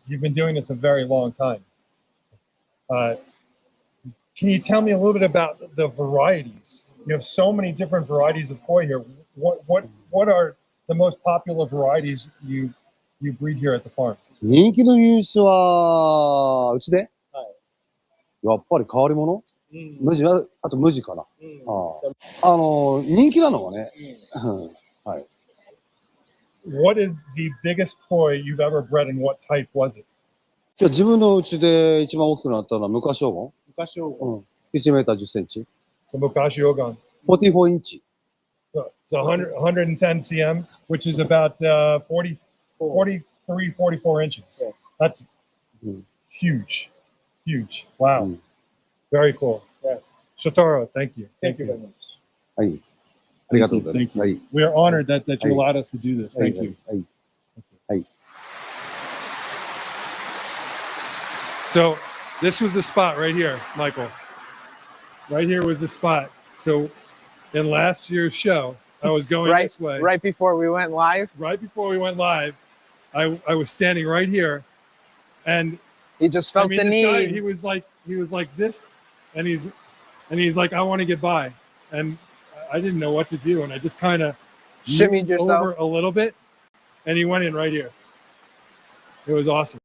you've been doing this a very long time. Can you tell me a little bit about the varieties? You have so many different varieties of koi here. What are the most popular varieties you breed here at the farm? 人気の品種は、うちで、やっぱり変わり者、無地は、あと無地かな。人気なのはね、はい。What is the biggest koi you've ever bred and what type was it? 自分のうちで一番大きくなったのは昔黄金。昔黄金。1メーター10センチ。So 昔黄金。44インチ。So 110 cm, which is about 43, 44 inches. That's huge. Huge. Wow. Very cool. Shotaro, thank you. Thank you very much. はい。ありがとうございます。はい。We are honored that you allowed us to do this. Thank you. はい。はい。So this was the spot right here, Michael. Right here was the spot. So in last year's show, I was going this way. Right before we went live? Right before we went live, I was standing right here, and he just felt the need. Guy, he was like this, and he's like, I want to get by, and I didn't know what to do, and I just kind of shimmied yourself over a little bit, and he went in right here. It was awesome.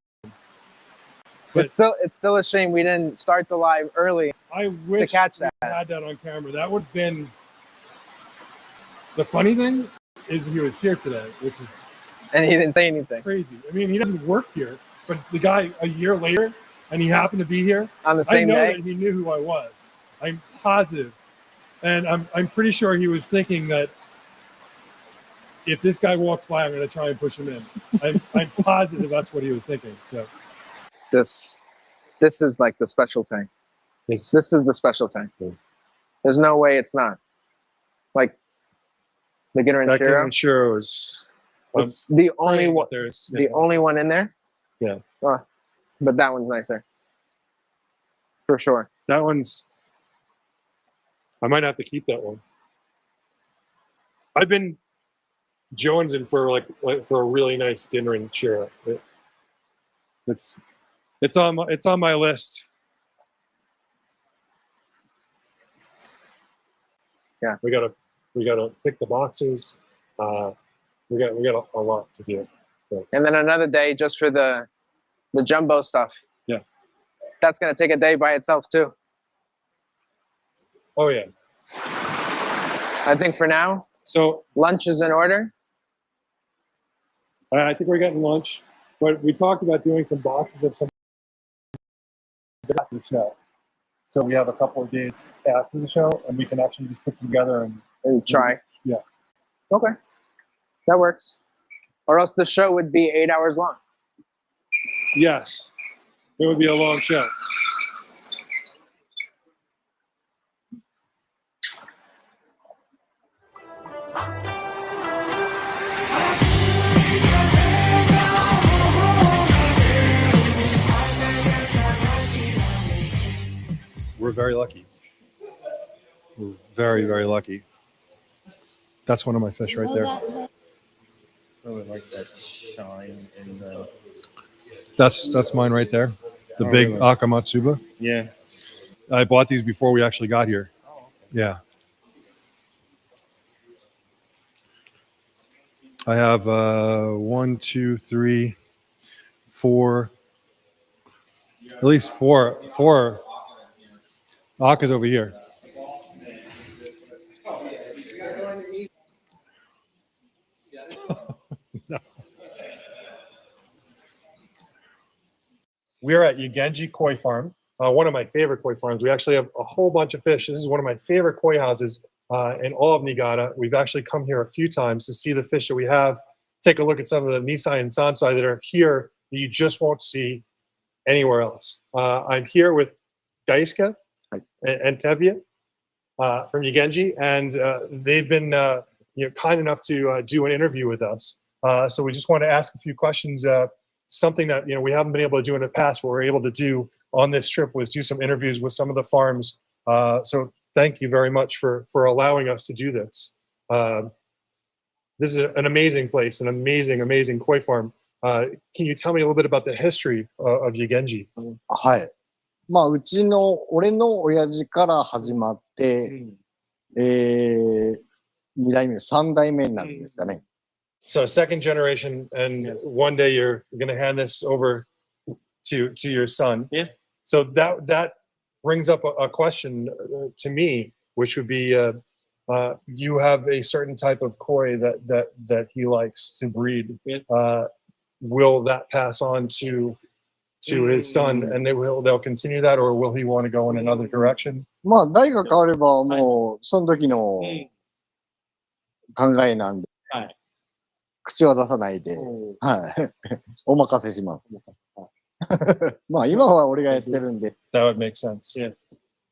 But it's still a shame we didn't start the live early. I wish to catch that. We had that on camera. That would have been. The funny thing is he was here today, which is and he didn't say anything. Crazy. I mean, he doesn't work here, but the guy a year later, and he happened to be here on the same day. I know that he knew who I was. I'm positive, and I'm pretty sure he was thinking that if this guy walks by, I'm going to try and push him in. I'm positive that's what he was thinking. So this is like the special tank. This is the special tank. There's no way it's not. Like beginner and Shiro is it's the only one. The only one in there. Yeah. But that one's nicer. For sure. That one's. I might have to keep that one. I've been jonesing for for a really nice Ginrin Shiro. It's on my list. Yeah, we gotta pick the boxes. We got a lot to do. So. And then another day just for the jumbo stuff. Yeah, that's gonna take a day by itself too. Oh yeah. I think for now. So lunch is in order. I think we're getting lunch, but we talked about doing some boxes of some after the show. So we have a couple of days after the show, and we can actually just put some together and try. Yeah. Okay, that works. Or else the show would be 8 hours long. Yes, it would be a long show. We're very lucky. We're very, very lucky. That's one of my fish right there. I really like that shine and That's mine right there. The big really? Akamatsuba. Yeah. I bought these before we actually got here. Oh, okay. Yeah. I have 1, 2, 3, 4, at least four Akas over here. No. We're at Yugenji Koi Farm, one of my favorite koi farms. We actually have a whole bunch of fish. This is one of my favorite koi houses in all of Niigata. We've actually come here a few times to see the fish that we have, take a look at some of the Nisai and Sansai that are here that you just won't see anywhere else. I'm here with Daisuke and Tevye from Yugenji, and they've been kind enough to do an interview with us. So we just want to ask a few questions. Something that we haven't been able to do in the past, what we're able to do on this trip was do some interviews with some of the farms. So thank you very much for allowing us to do this. This is an amazing place, an amazing koi farm. Can you tell me a little bit about the history of Yugenji? はい。まあ、俺の親父から始まって、2代目、3代目になるんですかね。So second generation, and one day you're going to hand this over to your son. Yes. So that brings up a question to me, which would be, you have a certain type of koi that he likes to breed. Yes. Will that pass on to his son, and they'll continue that, or will he want to go in another direction? まあ、代が変われば、もう、その時の考えなんで、はい。口は出さないで、はい。お任せします。まあ、今は俺がやってるんで。That would make sense. Yeah.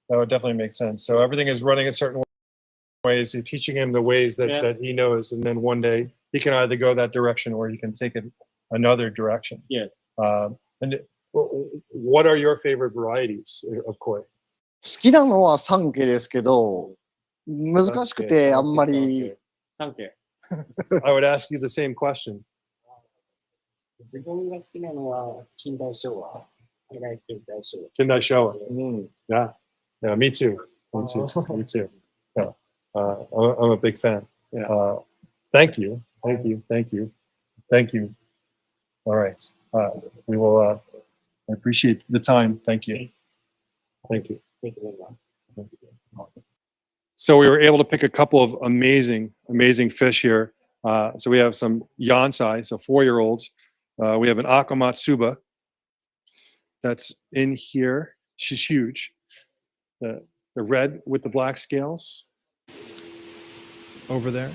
That would definitely make sense. So everything is running a certain ways. You're teaching him the ways that he knows, and then one day he can either go that direction or he can take it another direction. Yeah. And what are your favorite varieties of koi? 好きなのは3家ですけど、難しくてあんまり。3家。I would ask you the same question. 自分が好きなのは近代昭和。I like 近代昭和。Kindai Showa. Yeah. Yeah, me too. Me too. Me too. Yeah. I'm a big fan. Thank you. Thank you. Thank you. Thank you. All right. We will I appreciate the time. Thank you. Thank you. Thank you very much. So we were able to pick a couple of amazing fish here. So we have some Yansai, so 4-year-olds. We have an Akamatsuba that's in here. She's huge. The red with the black scales over there.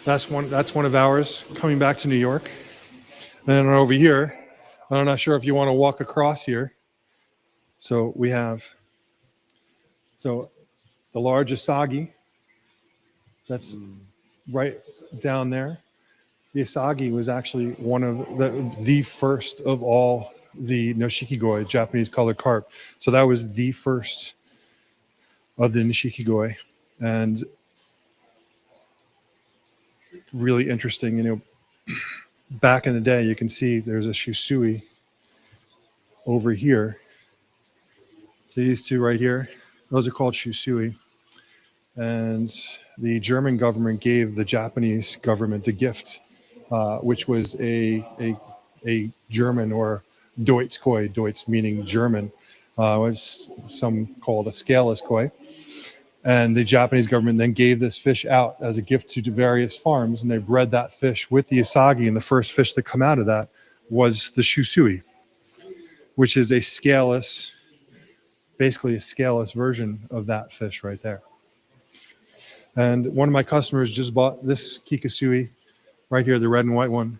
That's one of ours coming back to New York. And then over here, I'm not sure if you want to walk across here. So we have the large Asagi. That's right down there. The Asagi was actually one of the first of all the Noshikigoi, Japanese colored carp. So that was the first of the Nishikigoi. And really interesting, back in the day, you can see there's a Shusui over here. So these two right here, those are called Shusui. And the German government gave the Japanese government a gift, which was a German or Deutsch koi, Deutsch meaning German, was some called a scaleless koi. And the Japanese government then gave this fish out as a gift to various farms, and they bred that fish with the Asagi, and the first fish to come out of that was the Shusui, which is a scaleless, basically a scaleless version of that fish right there. And one of my customers just bought this Kikasui right here, the red and white one.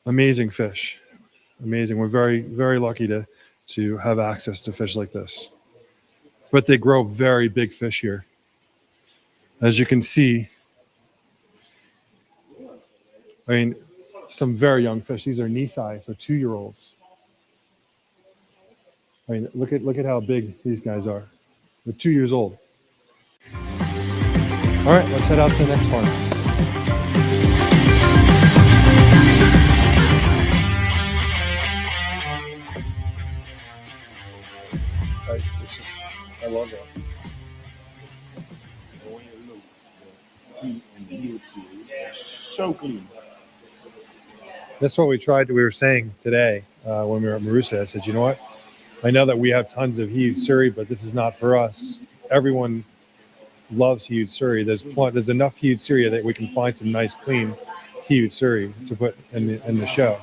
Amazing fish. Amazing. We're very, very lucky to have access to fish like this. But they grow very big fish here. As you can see, I mean, some very young fish. These are Nisai, so 2-year-olds. I mean, look at how big these guys are. They're 2 years old. All right, let's head out to the next farm. I love it. So clean. That's what we were saying today when we were at Marusa. I said, you know what? I know that we have tons of Hiutsuri, but this is not for us. Everyone loves Hiutsuri. There's enough Hiutsuri that we can find some nice, clean Hiutsuri to put in the show.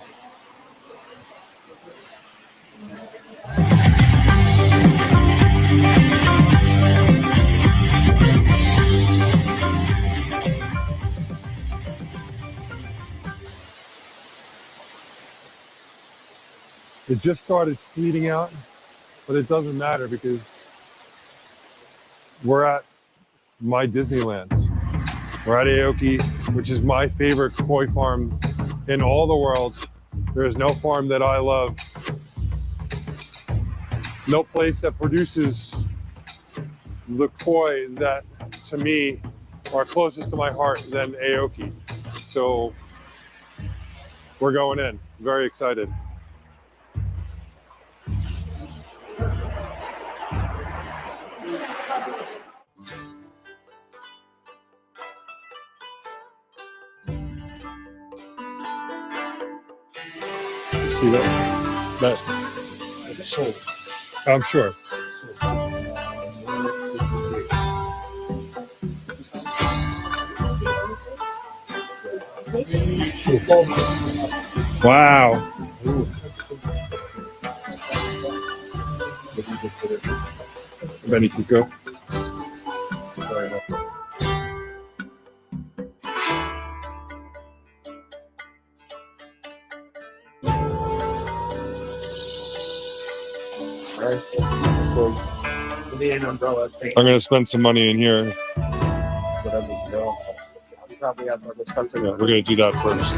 It just started fleeting out, but it doesn't matter because we're at my Disneyland. We're at Aoki, which is my favorite koi farm in all the world. There is no farm that I love. No place that produces the koi that, to me, are closest to my heart than Aoki. So we're going in. Very excited. See that? That's, I'm sure. Wow. Benny Kiko. I'm gonna spend some money in here. Yeah, we're gonna do that first.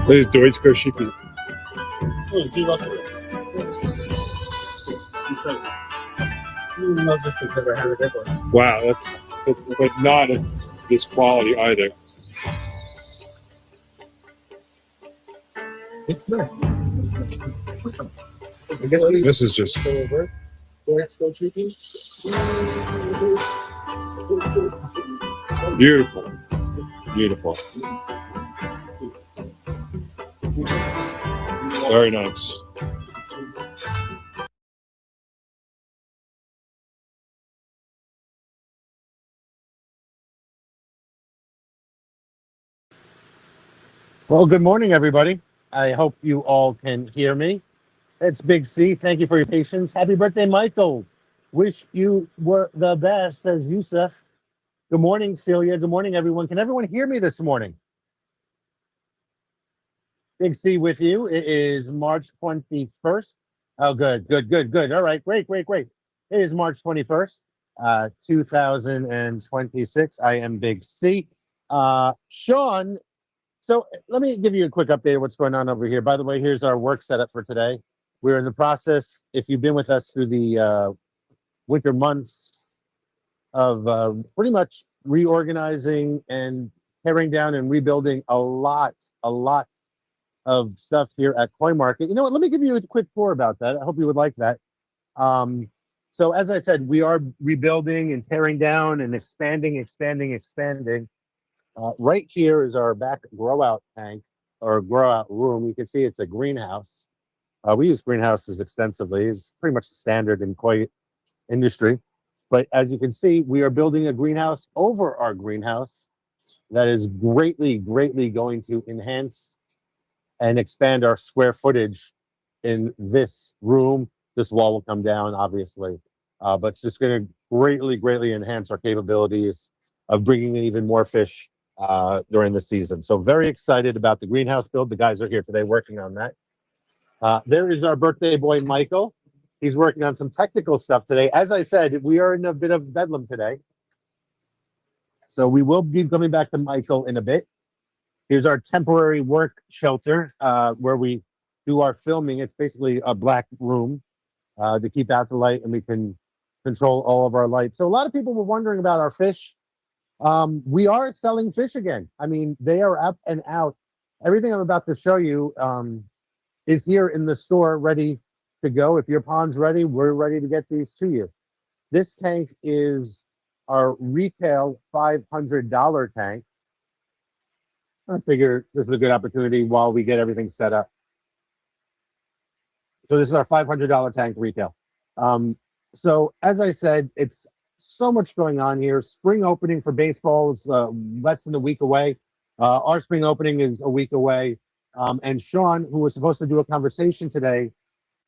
This is Deutsch Koshiki. Wow, that's but not at this quality either. It's there. This is just beautiful. Beautiful. Very nice. Well, good morning, everybody. I hope you all can hear me. It's Big C. Thank you for your patience. Happy birthday, Michael. Wish you were the best, says Yusuf. Good morning, Celia. Good morning, everyone. Can everyone hear me this morning? Big C with you. It is March 21st. Oh, good. All right, great. It is March 21st, 2026. I am Big C. Sean, so let me give you a quick update of what's going on over here. By the way, here's our work setup for today. We're in the process, if you've been with us through the winter months, of pretty much reorganizing and tearing down and rebuilding a lot of stuff here at Coin Market. You know what? Let me give you a quick tour about that. I hope you would like that. So as I said, we are rebuilding and tearing down and expanding. Right here is our back grow out tank or grow out room. You can see it's a greenhouse. We use greenhouses extensively. It's pretty much the standard in koi industry. But as you can see, we are building a greenhouse over our greenhouse that is greatly going to enhance and expand our square footage in this room. This wall will come down, obviously, but it's just going to greatly enhance our capabilities of bringing in even more fish during the season. So very excited about the greenhouse build. The guys are here today working on that. There is our birthday boy, Michael. He's working on some technical stuff today. As I said, we are in a bit of bedlam today. So we will be coming back to Michael in a bit. Here's our temporary work shelter where we do our filming. It's basically a black room to keep out the light, and we can control all of our lights. So a lot of people were wondering about our fish. We are selling fish again. I mean, they are up and out. Everything I'm about to show you is here in the store ready to go. If your pond's ready, we're ready to get these to you. This tank is our retail $500 tank. I figure this is a good opportunity while we get everything set up. So this is our $500 tank retail. So as I said, it's so much going on here. Spring opening for baseball is less than a week away. Our spring opening is a week away. And Sean, who was supposed to do a conversation today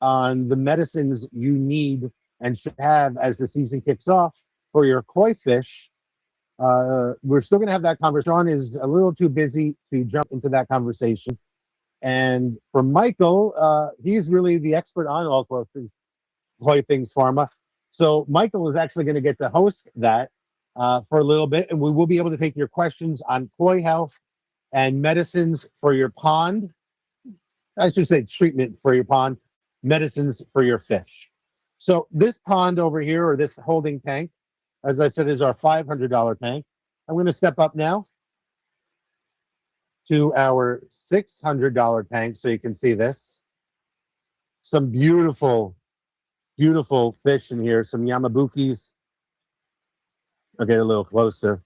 on the medicines you need and should have as the season kicks off for your koi fish, we're still going to have that conversation. Sean is a little too busy to jump into that conversation. And for Michael, he's really the expert on all koi things pharma. So Michael is actually going to get to host that for a little bit, and we will be able to take your questions on koi health and medicines for your pond. I should say treatment for your pond, medicines for your fish. So this pond over here, or this holding tank, as I said, is our $500 tank. I'm going to step up now to our $600 tank so you can see this. Some beautiful, beautiful fish in here, some Yamabukis. I'll get a little closer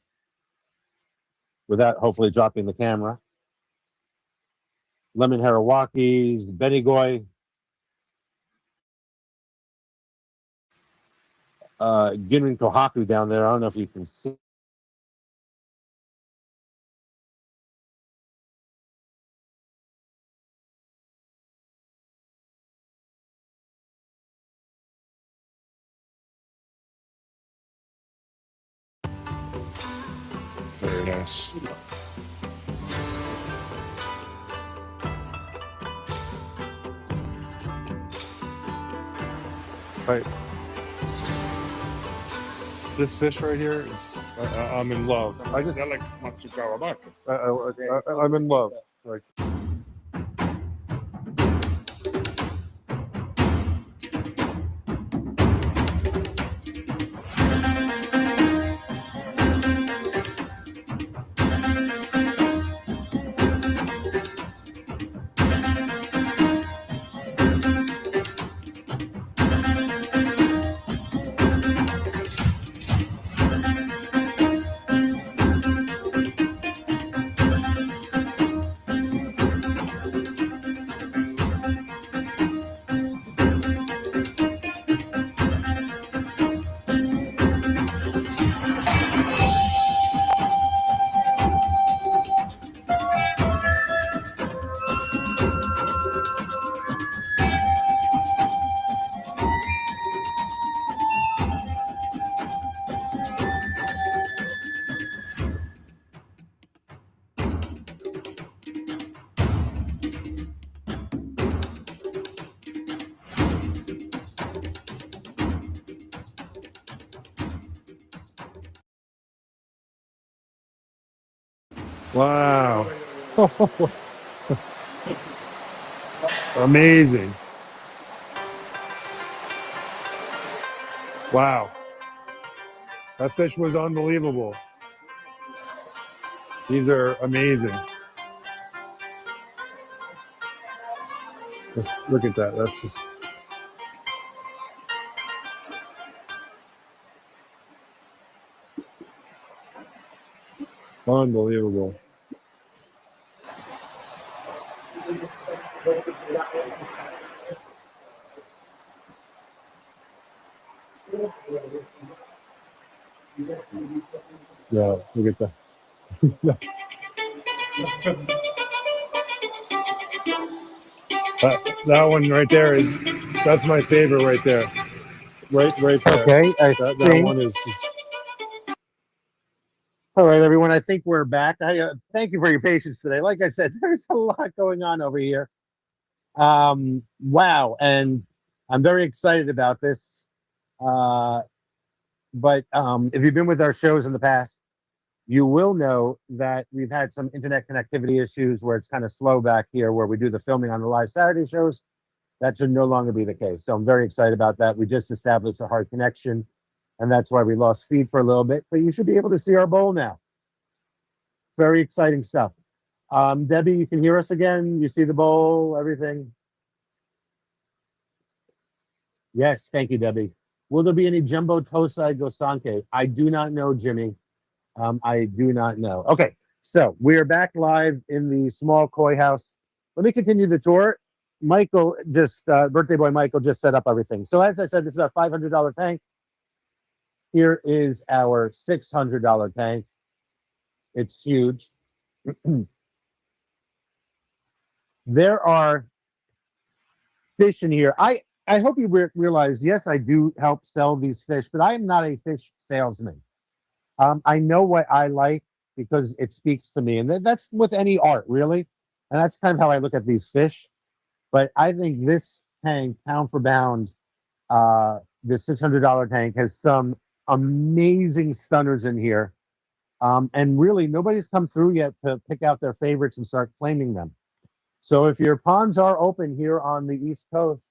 without hopefully dropping the camera. Lemon Harawakis, Benigoi, Ginrin Kohaku down there. I don't know if you can see. Very nice. Right. This fish right here, I'm in love. I'm in love. Like, wow. Amazing. Wow. That fish was unbelievable. These are amazing. Look at that. That's just unbelievable. Yeah, look at that. That one right there that's my favorite right there. Right there. Okay, That one is just. All right, everyone. I think we're back. I thank you for your patience today. Like I said, there's a lot going on over here. Wow, and I'm very excited about this. But if you've been with our shows in the past, you will know that we've had some internet connectivity issues where it's kind of slow back here where we do the filming on the live Saturday shows. That should no longer be the case. So I'm very excited about that. We just established a hard connection, and that's why we lost feed for a little bit. But you should be able to see our bowl now. Very exciting stuff. Debbie, you can hear us again. You see the bowl, everything. Yes, thank you, Debbie. Will there be any jumbo tosai gosanke? I do not know, Jimmy. I do not know. Okay, so we are back live in the small koi house. Let me continue the tour. Michael just, birthday boy Michael just set up everything. So as I said, this is our $500 tank. Here is our $600 tank. It's huge. There are fish in here. I hope you realize, yes, I do help sell these fish, but I am not a fish salesman. I know what I like because it speaks to me. And that's with any art, really. And that's kind of how I look at these fish. But I think this tank, pound for pound, this $600 tank has some amazing stunners in here. And really, nobody's come through yet to pick out their favorites and start claiming them. So if your ponds are open here on the East Coast,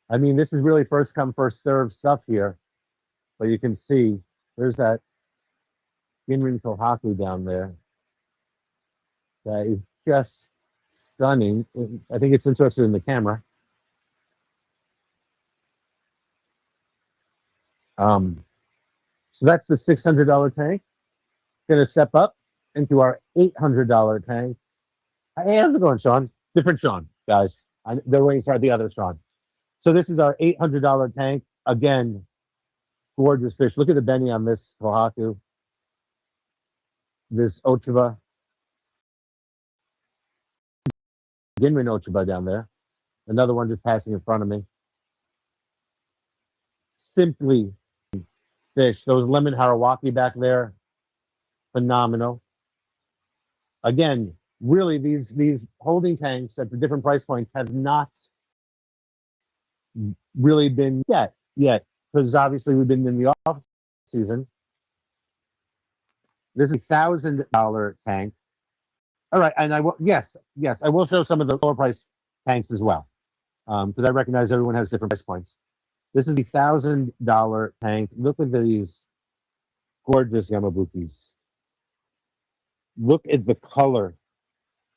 I mean, this is really first come, first served stuff here. But you can see there's that Ginrin Kohaku down there. That is just stunning. I think it's interested in the camera. So that's the $600 tank. Gonna step up into our $800 tank. Hey, how's it going, Sean? Different Sean, guys. They're waiting for the other Sean. So this is our $800 tank. Again, gorgeous fish. Look at the Benny on this Kohaku. This Ochiba. Ginrin Ochiba down there. Another one just passing in front of me. Simply fish. Those lemon harawaki back there, phenomenal. Again, really, these holding tanks at the different price points have not really been yet, because obviously we've been in the off season. This is $1,000 tank. All right, and I will I will show some of the lower price tanks as well, because I recognize everyone has different price points. This is the $1,000 tank. Look at these gorgeous Yamabukis. Look at the color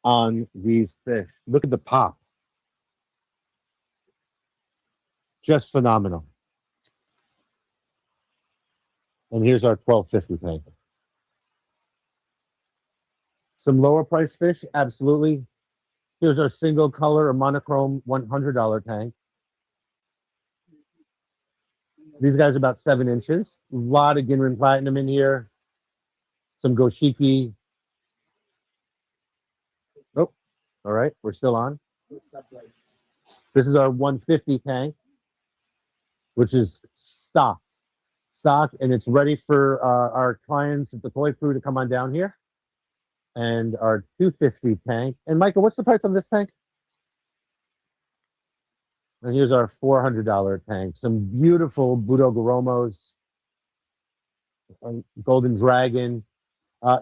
on these fish. Look at the pop. Just phenomenal. And here's our $1,250 tank. Some lower price fish, absolutely. Here's our single color or monochrome $100 tank. These guys are about 7 inches. A lot of Ginrin Platinum in here. Some Goshiki. Oh, all right. We're still on. This is our 150 tank, which is stocked, and it's ready for our clients at the Koi Crew to come on down here. And our 250 tank. And Michael, what's the price on this tank? And here's our $400 tank. Some beautiful Budogoromos, Golden Dragon.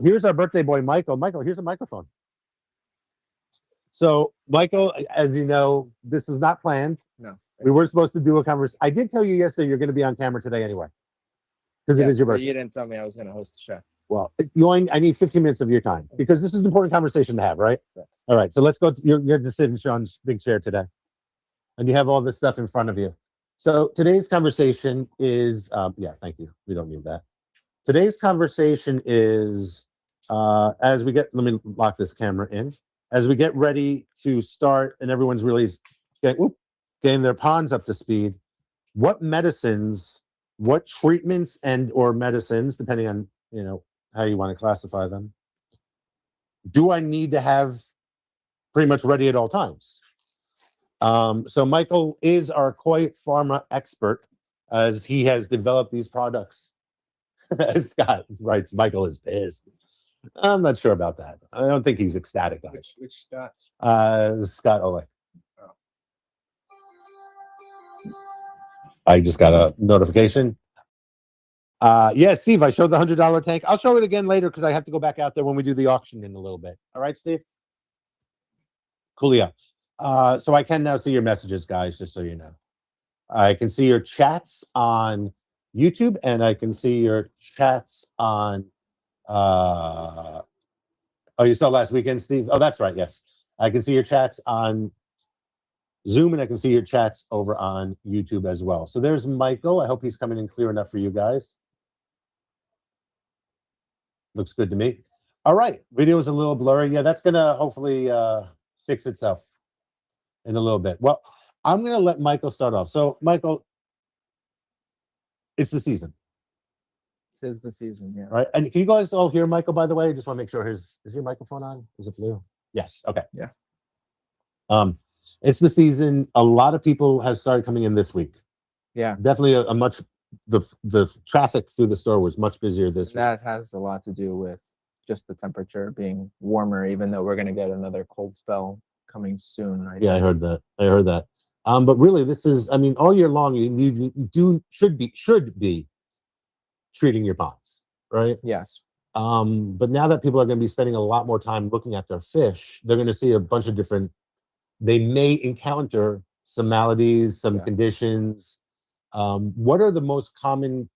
Here's our birthday boy, Michael. Michael, here's a microphone. So, Michael, as you know, this is not planned. No. We were supposed to do a conversation. I did tell you yesterday you're going to be on camera today anyway. Because it is your birthday. You didn't tell me I was going to host the show. Well, I need 15 minutes of your time because this is an important conversation to have, right? All right, so let's go. You're just sitting in Sean's big chair today. And you have all this stuff in front of you. So today's conversation is, thank you. We don't need that. Today's conversation is, as we get, let me lock this camera in. As we get ready to start and everyone's really getting their ponds up to speed, what medicines, what treatments and or medicines, depending on, how you want to classify them, do I need to have pretty much ready at all times? So Michael is our koi pharma expert, as he has developed these products. Scott writes, Michael is pissed. I'm not sure about that. I don't think he's ecstatic. Which Scott? Scott Oleg. Oh. I just got a notification. Yeah, Steve, I showed the $100 tank. I'll show it again later because I have to go back out there when we do the auction in a little bit. All right, Steve? Coolio. So I can now see your messages, guys, just so you know. I can see your chats on YouTube, and I can see your chats on... oh, you saw last weekend, Steve? Oh, that's right, yes. I can see your chats on Zoom, and I can see your chats over on YouTube as well. So there's Michael. I hope he's coming in clear enough for you guys. Looks good to me. All right, video is a little blurry. Yeah, that's going to hopefully fix itself in a little bit. Well, I'm going to let Michael start off. So, Michael, it's the season. This is the season, yeah. Right, and can you guys all hear Michael, by the way? I just want to make sure is your microphone on? Is it blue? Yes, okay. Yeah. It's the season. A lot of people have started coming in this week. Yeah. Definitely a much, the traffic through the store was much busier this week. That has a lot to do with just the temperature being warmer, even though we're going to get another cold spell coming soon. Yeah, I heard that. But really, this is, I mean, all year long, you should be treating your ponds, right? Yes. But now that people are going to be spending a lot more time looking at their fish, they're going to see a bunch of different. They may encounter some maladies, some Yeah. conditions. What are the most common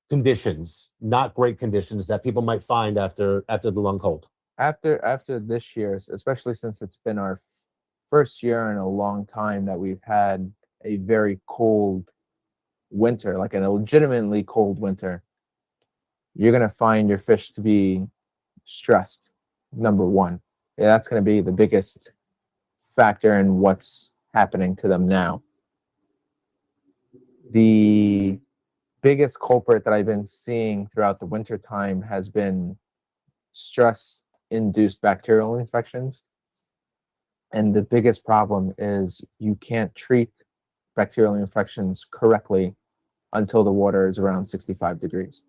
conditions, not great conditions, that people might find after the long cold? After this year's, especially since it's been our first year in a long time that we've had a very cold winter, like a legitimately cold winter, you're gonna find your fish to be stressed. Number one, yeah, that's gonna be the biggest factor in what's happening to them now. The biggest culprit that I've been seeing throughout the winter time has been stress induced bacterial infections. And the biggest problem is you can't treat bacterial infections correctly until the water is around 65 degrees.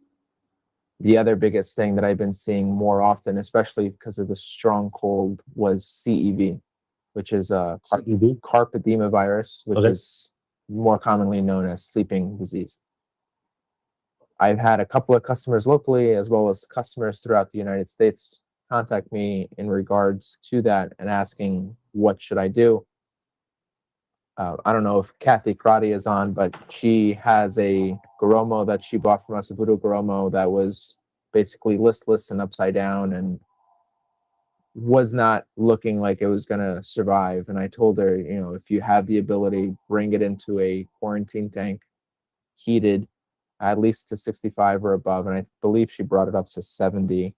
The other biggest thing that I've been seeing more often, especially because of the strong cold, was CEV, which is a CEV? carp edema virus, which Okay. is more commonly known as sleeping disease. I've had a couple of customers locally, as well as customers throughout the United States, contact me in regards to that and asking, what should I do? I don't know if Kathy Karate is on, but she has a Goromo that she bought from us, a Voodoo Goromo that was basically listless and upside down and was not looking like it was going to survive. And I told her, you know, if you have the ability, bring it into a quarantine tank, heated at least to 65 or above. And I believe she brought it up to 70.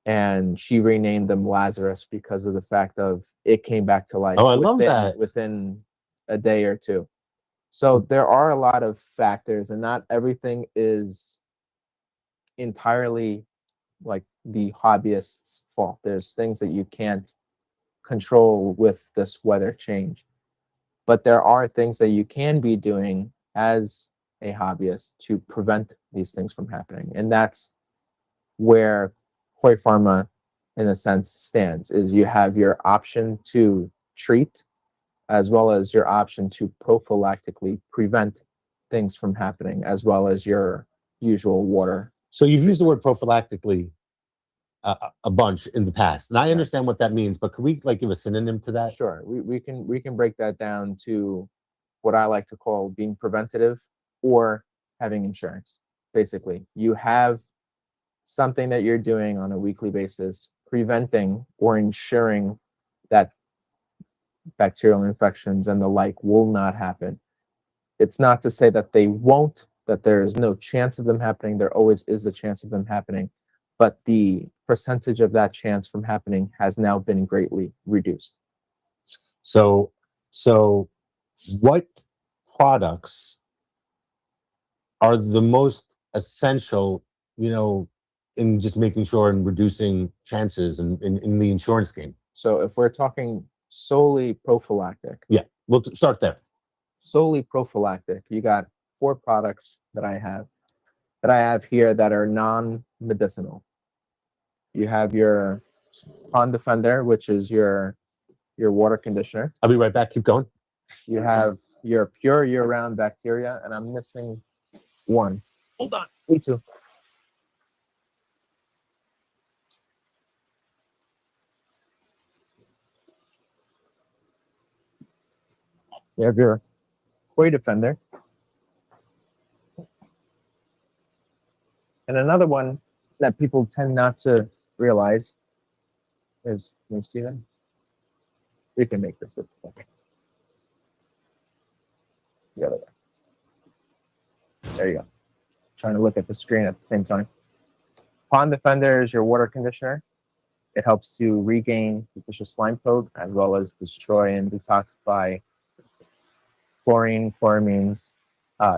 And she renamed them Lazarus because of the fact of it came back to life. Oh, I love that. Within a day or two. So there are a lot of factors, and not everything is entirely like the hobbyist's fault. There's things that you can't control with this weather change, but there are things that you can be doing as a hobbyist to prevent these things from happening. And that's where Koi Pharma, in a sense, stands, is you have your option to treat as well as your option to prophylactically prevent things from happening, as well as your usual water. So you've used the word prophylactically a bunch in the past, and I understand what that means. But could we like give a synonym to that? Sure, we can break that down to what I like to call being preventative or having insurance. Basically, you have something that you're doing on a weekly basis, preventing or ensuring that bacterial infections and the like will not happen. It's not to say that they won't, that there is no chance of them happening. There always is a chance of them happening, but the percentage of that chance from happening has now been greatly reduced. So what products are the most essential, you know, in just making sure and reducing chances in the insurance game? So if we're talking solely prophylactic, Yeah, we'll start there. Solely prophylactic, you got 4 products that I have here that are non-medicinal. You have your Pond Defender, which is your water conditioner. I'll be right back. Keep going. You have your pure year-round bacteria, and I'm missing one. Hold on. Me too. You have your Koi Defender. And another one that people tend not to realize is, can you see that? We can make this with the other way. There you go. Trying to look at the screen at the same time. Pond Defender is your water conditioner. It helps to regain the fish's slime coat as well as destroy and detoxify chlorine, chloramines.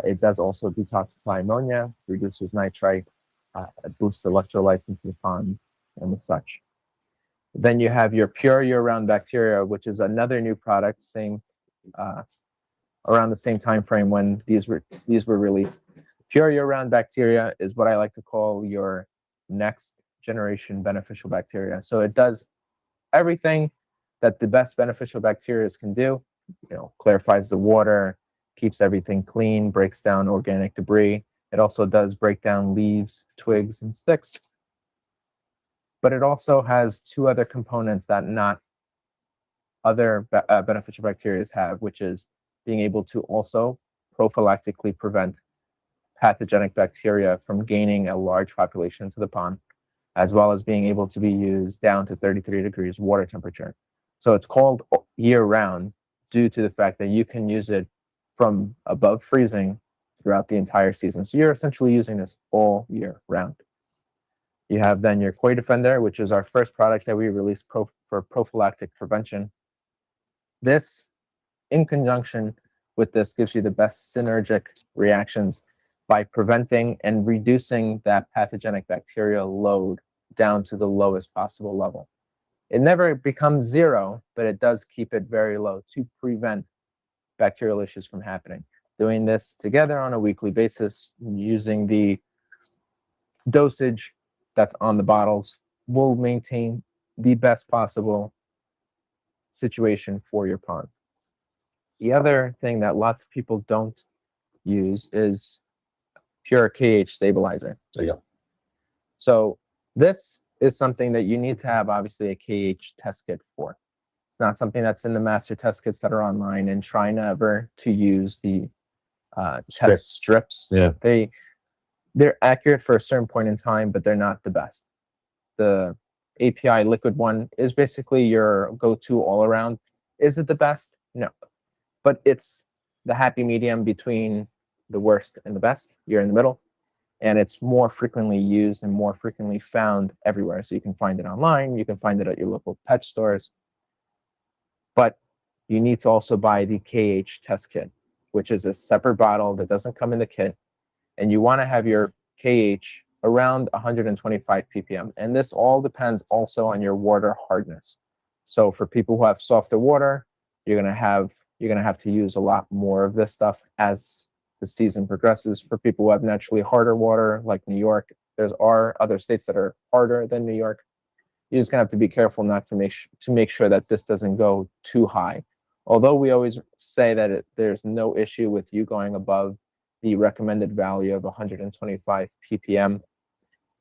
It does also detoxify ammonia, reduces nitrite, it boosts electrolytes into the pond and the such. Then you have your pure year-round bacteria, which is another new product, around the same time frame when these were released. Pure year-round bacteria is what I like to call your next generation beneficial bacteria. So it does everything that the best beneficial bacteria can do. You know, clarifies the water, keeps everything clean, breaks down organic debris, It also does break down leaves, twigs, and sticks. But it also has two other components that not other beneficial bacteria have, which is being able to also prophylactically prevent pathogenic bacteria from gaining a large population into the pond, as well as being able to be used down to 33 degrees water temperature. So it's called year round due to the fact that you can use it from above freezing throughout the entire season. So you're essentially using this all year round. You have then your Koi Defender, which is our first product that we released for prophylactic prevention. This, in conjunction with this, gives you the best synergic reactions by preventing and reducing that pathogenic bacterial load down to the lowest possible level. It never becomes zero, but it does keep it very low to prevent bacterial issues from happening. Doing this together on a weekly basis, using the dosage that's on the bottles, will maintain the best possible situation for your pond. The other thing that lots of people don't use is pure KH stabilizer. There you go. So this is something that you need to have, obviously, a KH test kit for. It's not something that's in the master test kits that are online, and try never to use the test strips. Yeah. They're accurate for a certain point in time, but they're not the best. The API liquid one is basically your go-to all around. Is it the best? No. But it's the happy medium between the worst and the best. You're in the middle. And it's more frequently used and more frequently found everywhere. So you can find it online. You can find it at your local pet stores. But you need to also buy the KH test kit, which is a separate bottle that doesn't come in the kit. And you want to have your KH around 125 ppm. And this all depends also on your water hardness. So for people who have softer water, you're gonna have to use a lot more of this stuff as the season progresses. For people who have naturally harder water, like New York, there are other states that are harder than New York. You're just gonna have to be careful not to make sure that this doesn't go too high. Although we always say that there's no issue with you going above the recommended value of 125 ppm.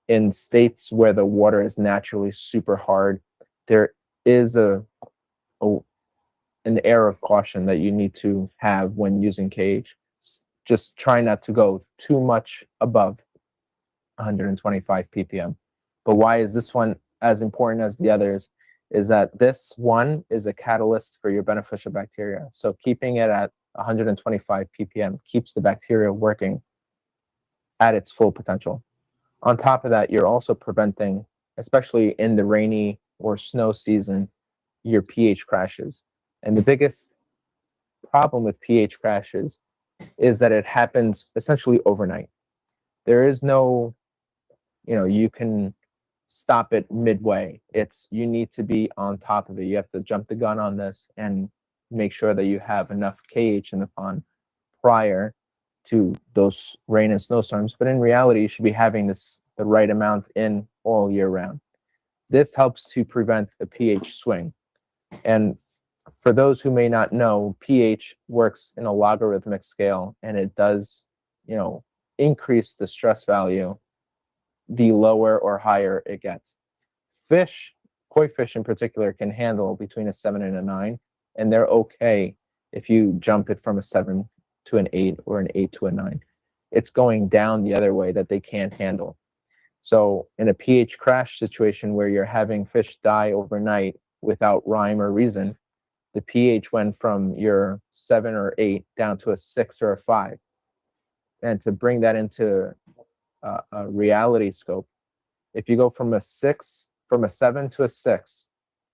In states where the water is naturally super hard, there is an air of caution that you need to have when using KH. Just try not to go too much above 125 ppm. But why is this one as important as the others? Is that this one is a catalyst for your beneficial bacteria. So keeping it at 125 ppm keeps the bacteria working at its full potential. On top of that, you're also preventing, especially in the rainy or snow season, your pH crashes. And the biggest problem with pH crashes is that it happens essentially overnight. There is no, you can stop it midway. You need to be on top of it. You have to jump the gun on this and make sure that you have enough KH in the pond prior to those rain and snowstorms. But in reality, you should be having the right amount in all year round. This helps to prevent a pH swing. And for those who may not know, pH works in a logarithmic scale, and it does, increase the stress value the lower or higher it gets. Koi fish in particular, can handle between a 7 and a 9, and they're okay if you jump it from a 7 to an 8 or an 8 to a 9. It's going down the other way that they can't handle. So in a pH crash situation where you're having fish die overnight without rhyme or reason, the pH went from your 7 or 8 down to a 6 or a 5. And to bring that into a reality scope, if you go from a 7 to a 6,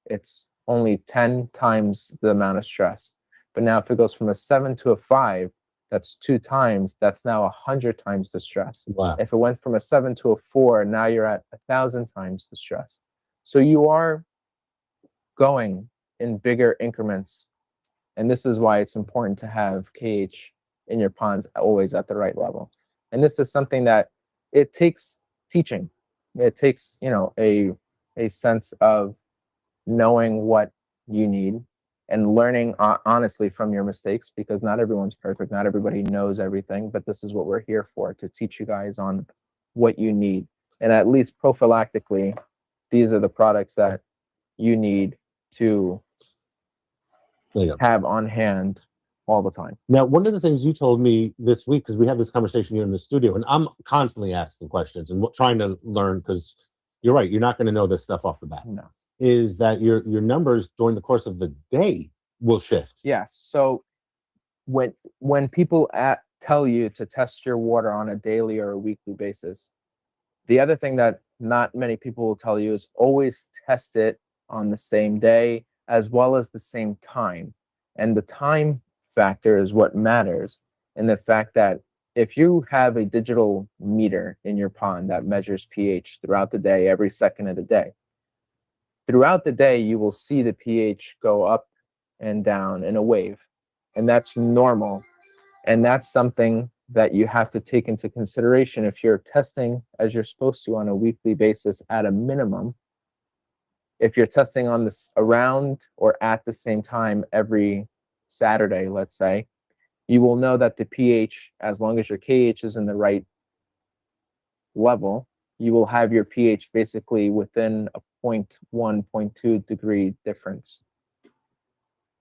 it's only 10 times the amount of stress. But now if it goes from a 7 to a 5, that's 2 times, that's now 100 times the stress. Wow. If it went from a 7 to a 4, now you're at 1,000 times the stress. So you are going in bigger increments. And this is why it's important to have KH in your ponds always at the right level. And this is something that it takes teaching. It takes, a sense of knowing what you need and learning honestly from your mistakes, because not everyone's perfect. Not everybody knows everything, but this is what we're here for, to teach you guys on what you need. And at least prophylactically, these are the products that you need to There you go. have on hand all the time. Now, one of the things you told me this week, because we have this conversation here in the studio, and I'm constantly asking questions and trying to learn, because you're right, you're not going to know this stuff off the bat. No. Is that your numbers during the course of the day will shift? Yes. So when people tell you to test your water on a daily or a weekly basis, the other thing that not many people will tell you is always test it on the same day as well as the same time. And the time factor is what matters. And the fact that if you have a digital meter in your pond that measures pH throughout the day, every second of the day, throughout the day, you will see the pH go up and down in a wave. And that's normal. And that's something that you have to take into consideration if you're testing as you're supposed to on a weekly basis at a minimum. If you're testing on this around or at the same time every Saturday, let's say, you will know that the pH, as long as your KH is in the right level, you will have your pH basically within a 0.1, 0.2 degree difference.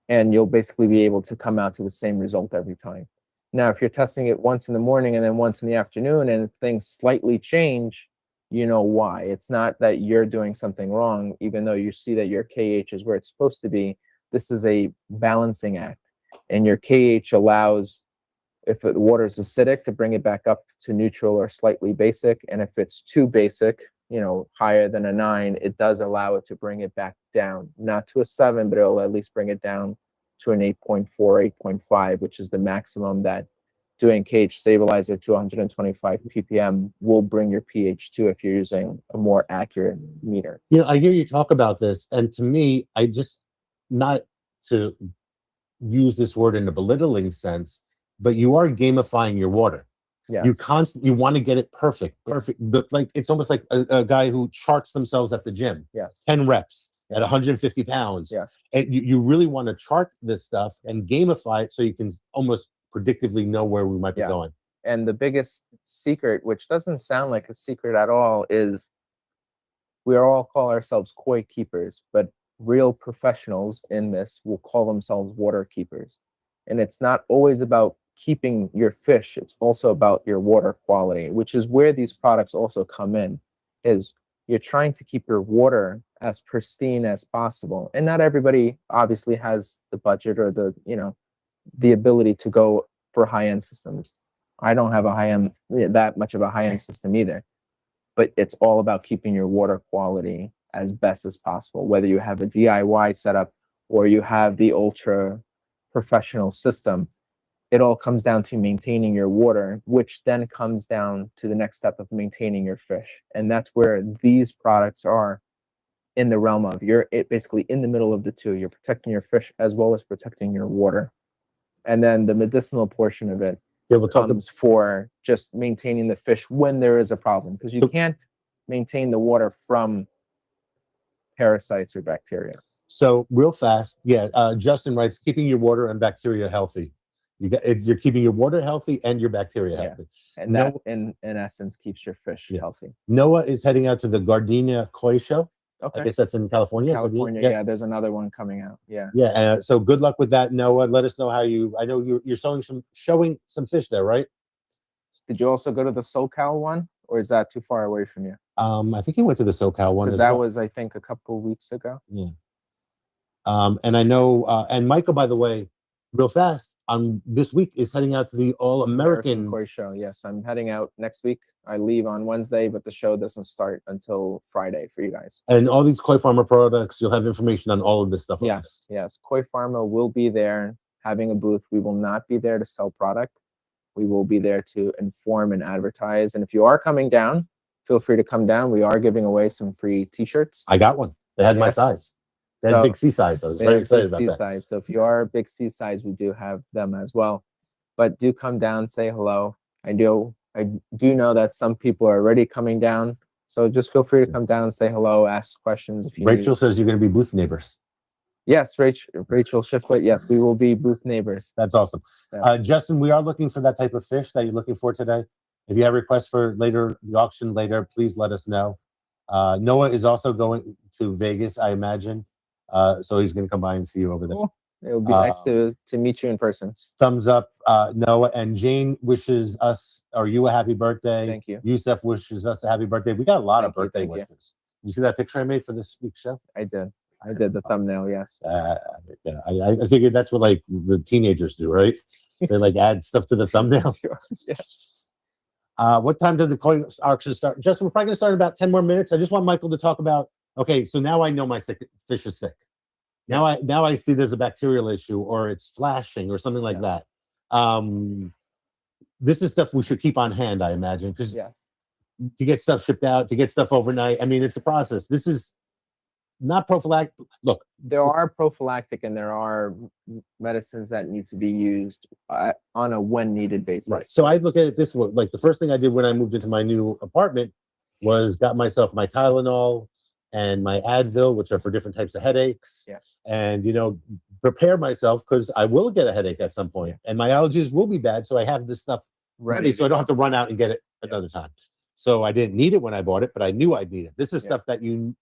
And you'll basically be able to come out to the same result every time. Now, if you're testing it once in the morning and then once in the afternoon and things slightly change, you know why. It's not that you're doing something wrong, even though you see that your KH is where it's supposed to be. This is a balancing act. And your KH allows, if the water is acidic, to bring it back up to neutral or slightly basic. And if it's too basic, you know, higher than a 9, it does allow it to bring it back down, not to a 7, but it'll at least bring it down to an 8.4, 8.5, which is the maximum that doing KH stabilizer to 125 ppm will bring your pH to if you're using a more accurate meter. You know, I hear you talk about this, and to me, I just, not to use this word in a belittling sense, but you are gamifying your water. Yes. You want to get it perfect. Like it's almost like a guy who charts themselves at the gym. Yes. 10 reps Yeah. at 150 pounds. Yeah. And you really want to chart this stuff and gamify it so you can almost predictively know where we might be going. And the biggest secret, which doesn't sound like a secret at all, is we all call ourselves koi keepers, but real professionals in this will call themselves water keepers. And it's not always about keeping your fish, it's also about your water quality, which is where these products also come in. Is you're trying to keep your water as pristine as possible. And not everybody obviously has the budget or the, you know, the ability to go for high-end systems. I don't have that much of a high-end system either. But it's all about keeping your water quality as best as possible, whether you have a DIY setup or you have the ultra professional system. It all comes down to maintaining your water, which then comes down to the next step of maintaining your fish. And that's where these products are in the realm of, you're basically in the middle of the two. You're protecting your fish as well as protecting your water. And then the medicinal portion of it comes for just maintaining the fish when there is a problem, because you can't maintain the water from parasites or bacteria. So real fast, Justin writes, keeping your water and bacteria healthy. You're keeping your water healthy and your bacteria healthy. And that, in essence, keeps your fish healthy. Noah is heading out to the Gardenia Koi Show. Okay. I guess that's in California. Yeah, there's another one coming out. Yeah. Yeah. So good luck with that, Noah. Let us know how you. I know you're showing some fish there, right? Did you also go to the SoCal one, or is that too far away from you? I think he went to the SoCal one. Because that was, I think, a couple of weeks ago. Yeah. And I know, and Michael, by the way, real fast, this week is heading out to the All-American Koi Show. Yes, I'm heading out next week. I leave on Wednesday, but the show doesn't start until Friday for you guys. And all these Koi Farmer products, you'll have information on all of this stuff. Yes, yes. Koi Pharma will be there having a booth. We will not be there to sell product. We will be there to inform and advertise. And if you are coming down, feel free to come down. We are giving away some free t-shirts. I got one. They had my size. They had big C size. I was very excited about that. Size. So if you are big C size, we do have them as well. But do come down, say hello. I do know that some people are already coming down. So just feel free to come down and say hello, ask questions. If you Rachel says you're going to be booth neighbors. Yes, Rachel Shiflett. Yes, we will be booth neighbors. That's awesome. Yeah. Justin, we are looking for that type of fish that you're looking for today. If you have requests for later, the auction later, please let us know. Noah is also going to Vegas, I imagine. So he's going to come by and see you over there. Cool. It would be nice to meet you in person. Thumbs up, Noah. And Jane wishes us or you a happy birthday. Thank you. Yusef wishes us a happy birthday. We got a lot of Thank you, birthday thank you. wishes. You see that picture I made for this week's show? I did the thumbnail. Yes. Yeah, I figured that's what like the teenagers do, right? They like add stuff to the thumbnail. Sure. Yeah. What time did the koi auction start? Justin, we're probably gonna start in about 10 more minutes. I just want Michael to talk about. Okay, so now I know my fish is sick. Now I see there's a bacterial issue or it's flashing or something like that. This is stuff we should keep on hand, I imagine, because to get stuff shipped out, to get stuff overnight. I mean, it's a process. This is not prophylactic. Look, there are prophylactic and there are medicines that need to be used on a when needed basis. Right. So I look at it this way. Like the first thing I did when I moved into my new apartment was got myself my Tylenol and my Advil, which are for different types of headaches. Yeah. And, prepare myself because I will get a headache at some point and my allergies will be bad. So I have this stuff ready so I don't have to run out and get it another time. So I didn't need it when I bought it, but I knew I'd need it. This is stuff that you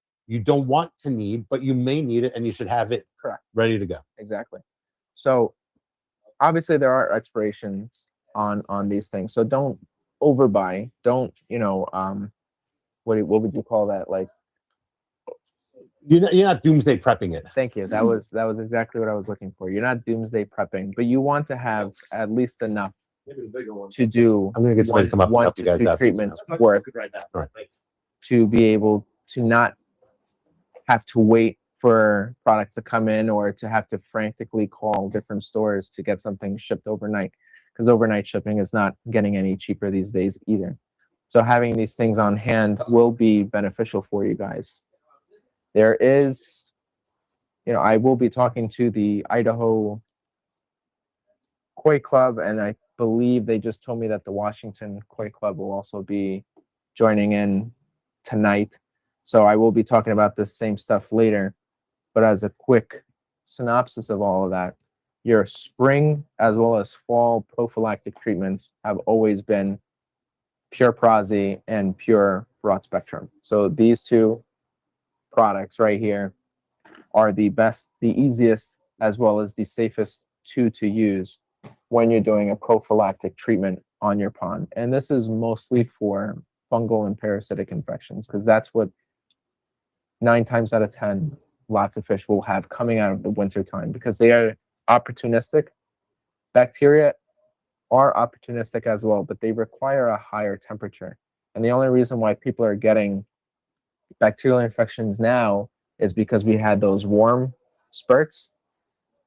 don't want to need, but you may need it and you should have it ready to go. Exactly. So obviously there are expirations on these things. So don't overbuy. Don't, what would you call that? Like, you're not doomsday prepping it. Thank you. That was exactly what I was looking for. You're not doomsday prepping, but you want to have at least enough to do. I'm gonna get somebody to come up and help you guys out. Treatments worth to be able to not have to wait for products to come in or to have to frantically call different stores to get something shipped overnight, because overnight shipping is not getting any cheaper these days either. So having these things on hand will be beneficial for you guys. There is, I will be talking to the Idaho Koi Club, and I believe they just told me that the Washington Koi Club will also be joining in tonight. So I will be talking about the same stuff later. But as a quick synopsis of all of that, your spring as well as fall prophylactic treatments have always been Pure Prozzy and Pure Broad Spectrum. So these two products right here are the best, the easiest, as well as the safest two to use when you're doing a prophylactic treatment on your pond. And this is mostly for fungal and parasitic infections, because that's what 9 times out of 10 lots of fish will have coming out of the winter time, because they are opportunistic. Bacteria are opportunistic as well, but they require a higher temperature. And the only reason why people are getting bacterial infections now is because we had those warm spurts,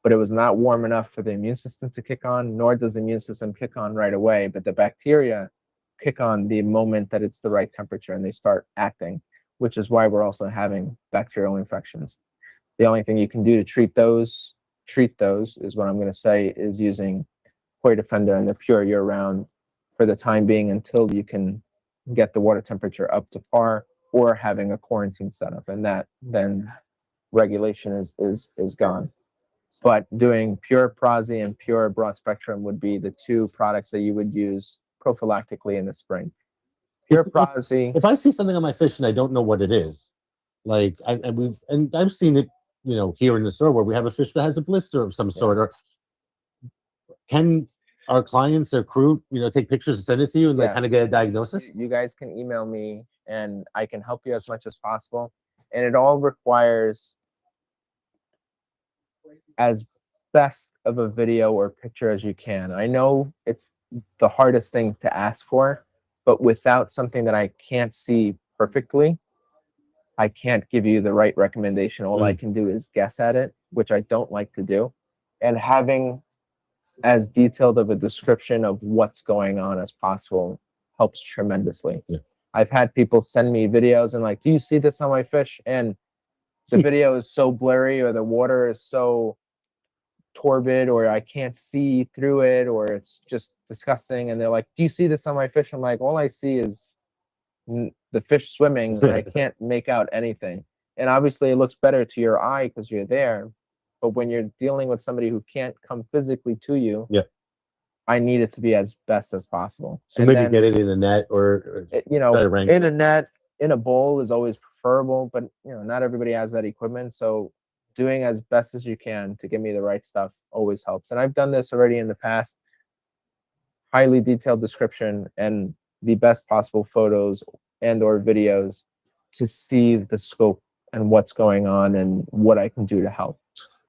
but it was not warm enough for the immune system to kick on, nor does the immune system kick on right away, but the bacteria kick on the moment that it's the right temperature and they start acting, which is why we're also having bacterial infections. The only thing you can do to treat those is what I'm going to say is using Koi Defender and the Pure year-round for the time being until you can get the water temperature up to par, or having a quarantine setup, and that then regulation is gone. But doing Pure Prozzy and Pure Broad Spectrum would be the two products that you would use prophylactically in the spring. Pure Prozzy. If I see something on my fish and I don't know what it is, like I've seen it, here in the store where we have a fish that has a blister of some sort, or can our clients or crew, take pictures and send it to you and like kind of get a diagnosis? You guys can email me and I can help you as much as possible. And it all requires as best of a video or picture as you can. I know it's the hardest thing to ask for, but without something that I can't see perfectly, I can't give you the right recommendation. All I can do is guess at it, which I don't like to do. And having as detailed of a description of what's going on as possible helps tremendously. Yeah. I've had people send me videos and like, do you see this on my fish? And the video is so blurry, or the water is so turbid, or I can't see through it, or it's just disgusting. And they're like, do you see this on my fish? I'm like, all I see is the fish swimming. I can't make out anything. And obviously it looks better to your eye because you're there, But when you're dealing with somebody who can't come physically to you, Yeah. I need it to be as best as possible. So And maybe then, get it in a net or you try know, to rank. in a net, in a bowl is always preferable, but you know, not everybody has that equipment. So doing as best as you can to give me the right stuff always helps. And I've done this already in the past. Highly detailed description and the best possible photos and or videos to see the scope and what's going on and what I can do to help.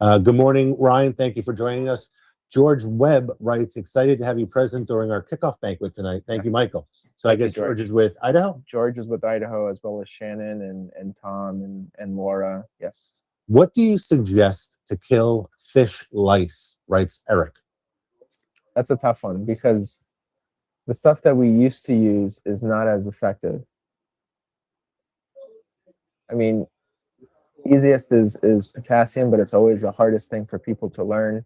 Good morning, Ryan. Thank you for joining us. George Webb writes, excited to have you present during our kickoff banquet tonight. Thank you, Michael. So I guess George is with Idaho. George is with Idaho, as well as Shannon and Tom and Laura. Yes. What do you suggest to kill fish lice? Writes Eric. That's a tough one because the stuff that we used to use is not as effective. I mean, easiest is potassium, but it's always the hardest thing for people to learn.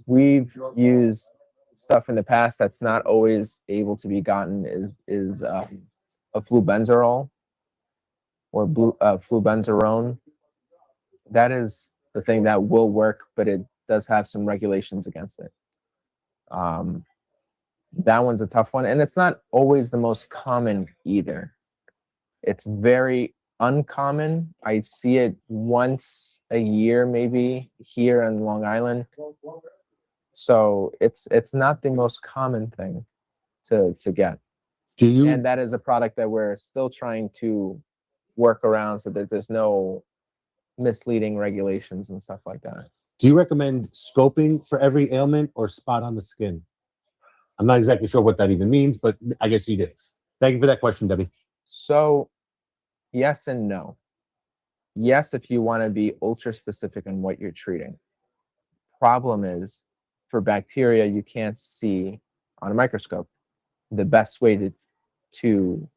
We've used stuff in the past that's not always able to be gotten is a flubenzural or flubenzuron. That is the thing that will work, but it does have some regulations against it. That one's a tough one, and it's not always the most common either. It's very uncommon. I see it once a year, maybe here on Long Island. So it's not the most common thing to get. Do you And that is a product that we're still trying to work around so that there's no misleading regulations and stuff like that. do you recommend scoping for every ailment or spot on the skin? I'm not exactly sure what that even means, but I guess you did. Thank you for that question, Debbie. So yes and no. Yes, if you want to be ultra specific in what you're treating. Problem is, for bacteria, you can't see on a microscope. The best way to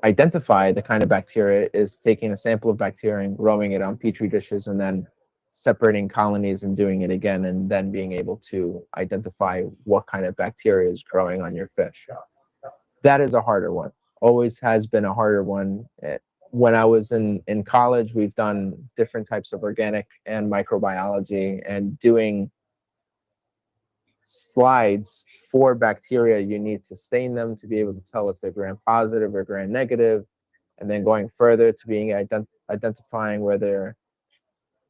identify the kind of bacteria is taking a sample of bacteria and growing it on petri dishes and then separating colonies and doing it again and then being able to identify what kind of bacteria is growing on your fish. That is a harder one. Always has been a harder one. When I was in college, we've done different types of organic and microbiology, and doing slides for bacteria, you need to stain them to be able to tell if they're gram-positive or gram-negative, and then going further to being identifying where they're,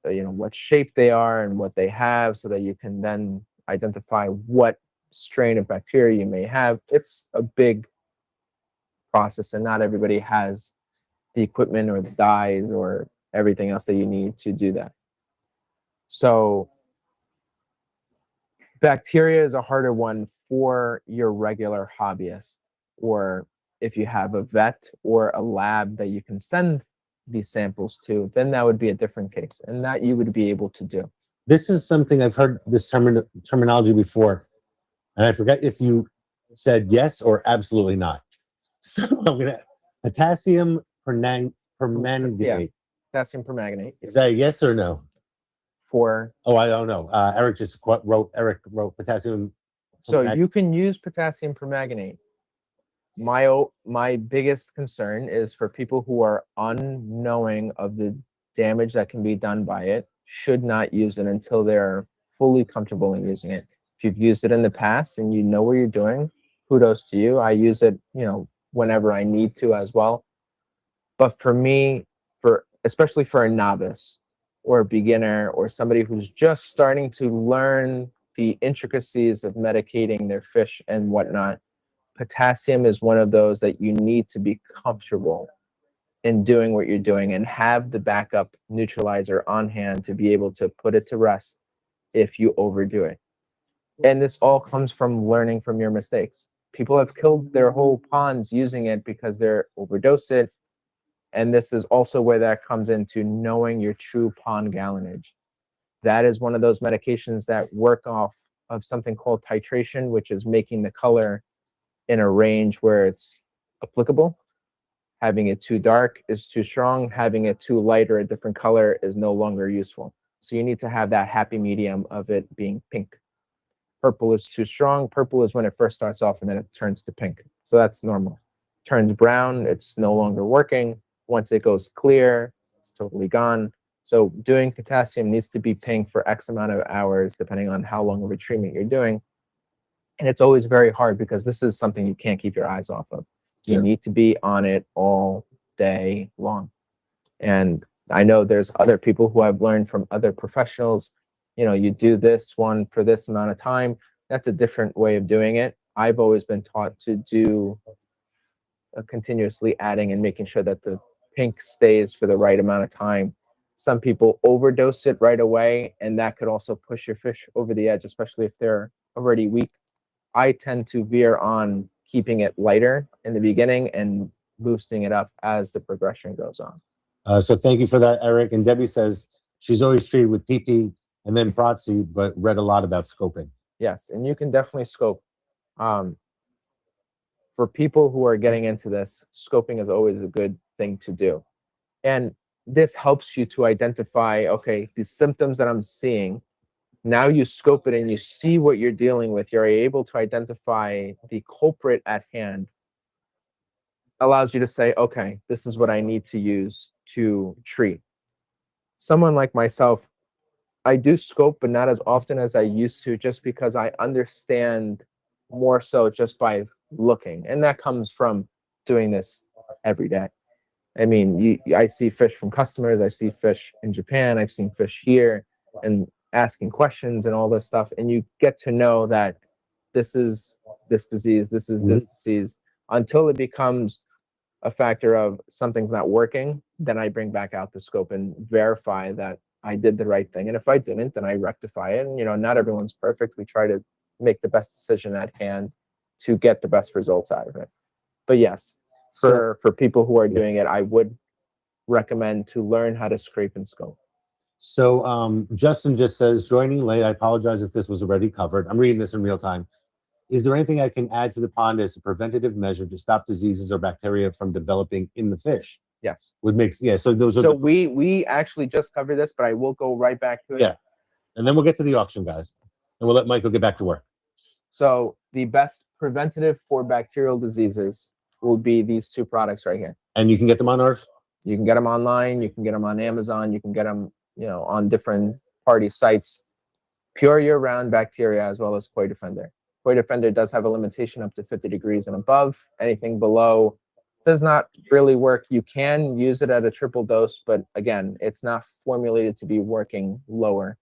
what shape they are and what they have, so that you can then identify what strain of bacteria you may have. It's a big process, and not everybody has the equipment or the dyes or everything else that you need to do that. So bacteria is a harder one for your regular hobbyist, or if you have a vet or a lab that you can send these samples to, then that would be a different case, and that you would be able to do. This is something I've heard this terminology before, and I forget if you said yes or absolutely not. So I'm gonna potassium permanganate. Yeah. Potassium permanganate. Is that a yes or no? For I don't know. Eric just wrote potassium. So you can use potassium permanganate. My biggest concern is for people who are unknowing of the damage that can be done by it, should not use it until they're fully comfortable in using it. If you've used it in the past and you know what you're doing, kudos to you. I use it, whenever I need to as well. But for me, especially for a novice or a beginner or somebody who's just starting to learn the intricacies of medicating their fish and whatnot, potassium is one of those that you need to be comfortable in doing what you're doing and have the backup neutralizer on hand to be able to put it to rest if you overdo it. And this all comes from learning from your mistakes. People have killed their whole ponds using it because they're overdosed it. And this is also where that comes into knowing your true pond gallonage. That is one of those medications that work off of something called titration, which is making the color in a range where it's applicable. Having it too dark is too strong. Having it too light or a different color is no longer useful. So you need to have that happy medium of it being pink. Purple is too strong. Purple is when it first starts off and then it turns to pink. So that's normal. Turns brown, it's no longer working. Once it goes clear, it's totally gone. So doing potassium needs to be ping for X amount of hours, depending on how long of a treatment you're doing. And it's always very hard because this is something you can't keep your eyes off of. You Sure. need to be on it all day long. And I know there's other people who I've learned from other professionals, you know, you do this one for this amount of time. That's a different way of doing it. I've always been taught to do continuously adding and making sure that the pink stays for the right amount of time. Some people overdose it right away, and that could also push your fish over the edge, especially if they're already weak. I tend to veer on keeping it lighter in the beginning and boosting it up as the progression goes on. So thank you for that, Eric. And Debbie says she's always treated with PP and then Protzi, but read a lot about scoping. Yes, and you can definitely scope. For people who are getting into this, scoping is always a good thing to do. And this helps you to identify, okay, the symptoms that I'm seeing. Now you scope it and you see what you're dealing with. You're able to identify the culprit at hand. Allows you to say, okay, this is what I need to use to treat. Someone like myself, I do scope, but not as often as I used to, just because I understand more so just by looking. And that comes from doing this every day. I mean, I see fish from customers, I see fish in Japan, I've seen fish here, and asking questions and all this stuff. And you get to know that this is this disease, this is this disease, until it becomes a factor of something's not working. Then I bring back out the scope and verify that I did the right thing. And if I didn't, then I rectify it. And, you know, not everyone's perfect. We try to make the best decision at hand to get the best results out of it. But yes, for people who are doing it, I would recommend to learn how to scrape and scope. So Justin just says, joining late. I apologize if this was already covered. I'm reading this in real time. Is there anything I can add to the pond as a preventative measure to stop diseases or bacteria from developing in the fish? Yes. Would make so those are so we actually just covered this, but I will go right back to it. Yeah. And then we'll get to the auction, guys. And we'll let Michael get back to work. So the best preventative for bacterial diseases will be these two products right here. And you can get them on ours? You can get them online, you can get them on Amazon, you can get them, you know, on different party sites. Pure year-round bacteria as well as Koi Defender. Koi Defender does have a limitation up to 50 degrees and above. Anything below does not really work. You can use it at a triple dose, but again, it's not formulated to be working lower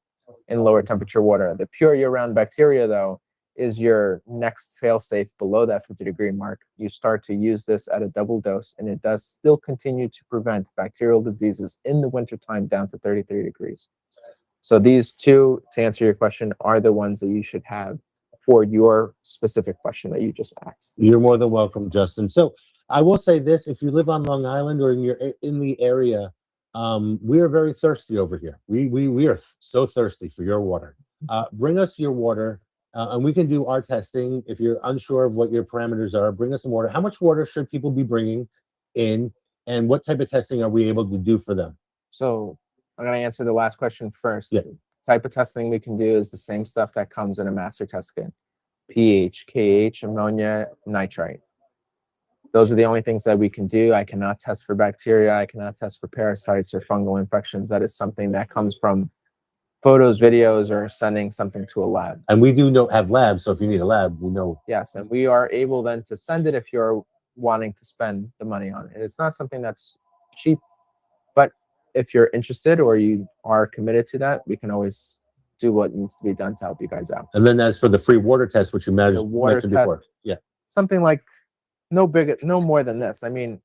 in lower temperature water. The pure year-round bacteria, though, is your next fail-safe below that 50-degree mark. You start to use this at a double dose, and it does still continue to prevent bacterial diseases in the wintertime down to 33 degrees. So these two, to answer your question, are the ones that you should have for your specific question that you just asked. You're more than welcome, Justin. So I will say this: if you live on Long Island or in the area, we are very thirsty over here. We are so thirsty for your water. Bring us your water, and we can do our testing. If you're unsure of what your parameters are, bring us some water. How much water should people be bringing in, and what type of testing are we able to do for them? So I'm going to answer the last question first. Yeah. Type of testing we can do is the same stuff that comes in a master test kit: pH, KH, ammonia, nitrite. Those are the only things that we can do. I cannot test for bacteria. I cannot test for parasites or fungal infections. That is something that comes from photos, videos, or sending something to a lab. And we do have labs, so if you need a lab, we know. Yes, and we are able then to send it if you're wanting to spend the money on it. It's not something that's cheap, but if you're interested or you are committed to that, we can always do what needs to be done to help you guys out. And then as for the free water test, which you mentioned water before, test, yeah, something like no more than this. I mean,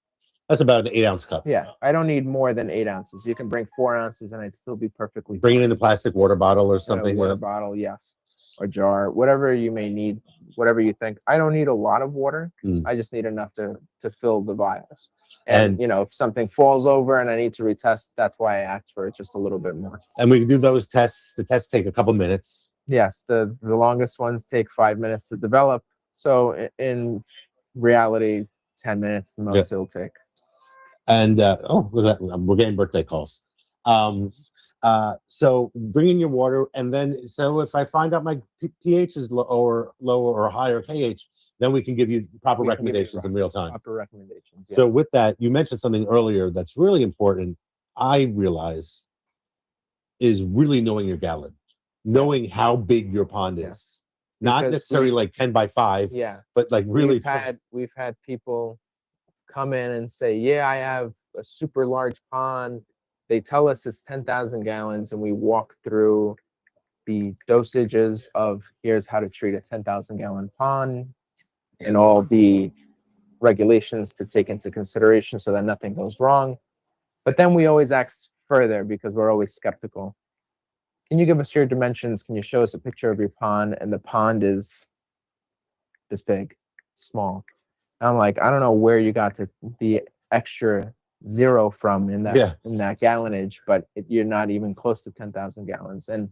that's about an 8-ounce cup. Yeah, I don't need more than 8 ounces. You can bring 4 ounces and I'd still be perfectly Bring it fine. in a plastic water bottle or something. Water bottle, yes, or jar, whatever you may need, whatever you think. I don't need a lot of water. I just need enough to fill the vials. And you know, if something falls over and I need to retest, that's why I asked for it just a little bit more. And we can do those tests. The tests take a couple minutes. Yes, the longest ones take 5 minutes to develop. So in reality, 10 minutes the most it'll take. And we're getting birthday calls. So bring in your water, and then so if I find out my pH is lower or higher KH, then we can give you proper recommendations in real time. Proper recommendations. Yeah. So with that, you mentioned something earlier that's really important. I realize is really knowing your gallon, knowing how big your pond Yeah. is. Not Because necessarily like 10 by 5, Yeah. but like really. We've had people come in and say, yeah, I have a super large pond. They tell us it's 10,000 gallons, and we walk through the dosages of here's how to treat a 10,000 gallon pond and all the regulations to take into consideration so that nothing goes wrong. But then we always ask further because we're always skeptical. Can you give us your dimensions? Can you show us a picture of your pond? And the pond is this big, small. And I'm like, I don't know where you got the extra 0 from in that gallonage, but you're not even close to 10,000 gallons. And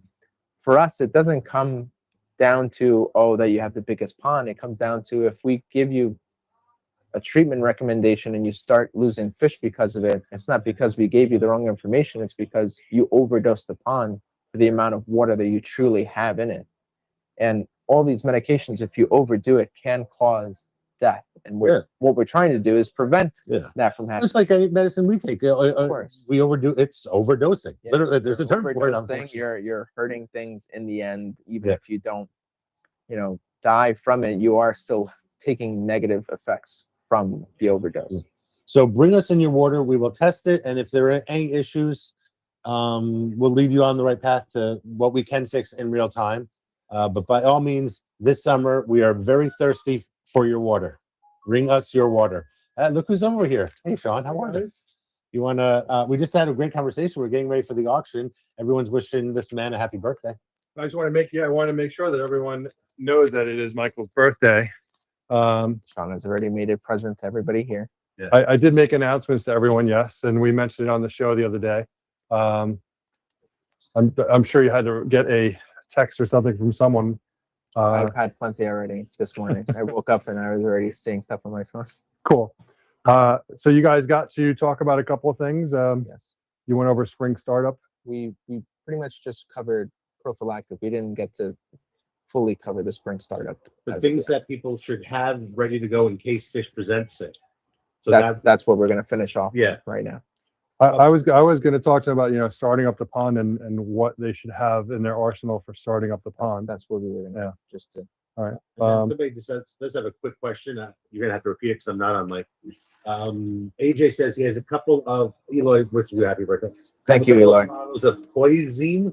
for us, it doesn't come down to, oh, that you have the biggest pond. It comes down to if we give you a treatment recommendation and you start losing fish because of it, it's not because we gave you the wrong information. It's because you overdosed the pond for the amount of water that you truly have in it. And all these medications, if you overdo it, can cause death. And what we're trying to do is prevent that from happening. It's like any medicine we take. Of course. We overdo it's overdosing. Yeah. Literally, there's a term for it. Overdosing, you're hurting things in the end, even if you don't, die from it, you are still taking negative effects from the overdose. So bring us in your water. We will test it, and if there are any issues, we'll lead you on the right path to what we can fix in real time. But by all means, this summer we are very thirsty for your water. Bring us your water. Look who's over here. Hey, Sean, how are you? You want to? We just had a great conversation. We're getting ready for the auction. Everyone's wishing this man a happy birthday. I just want to make sure that everyone knows that it is Michael's birthday. Sean has already made it present to everybody here. Yeah. I did make announcements to everyone, yes, and we mentioned it on the show the other day. I'm sure you had to get a text or something from someone. I've had plenty already this morning. I woke up and I was already seeing stuff on my phone. Cool. So you guys got to talk about a couple of things. Yes. You went over spring startup. We pretty much just covered prophylactic. We didn't get to fully cover the spring startup. The things that people should have ready to go in case fish presents it. So that's what we're going to finish off right now. I was going to talk to them about starting up the pond and what they should have in their arsenal for starting up the pond. That's what we were going to just to. All right. Somebody does have a quick question. You're gonna have to repeat it because I'm not on mic. AJ says he has a couple of Eloy's, which you happy birthday. Thank you, Eloy. Bottles of poison,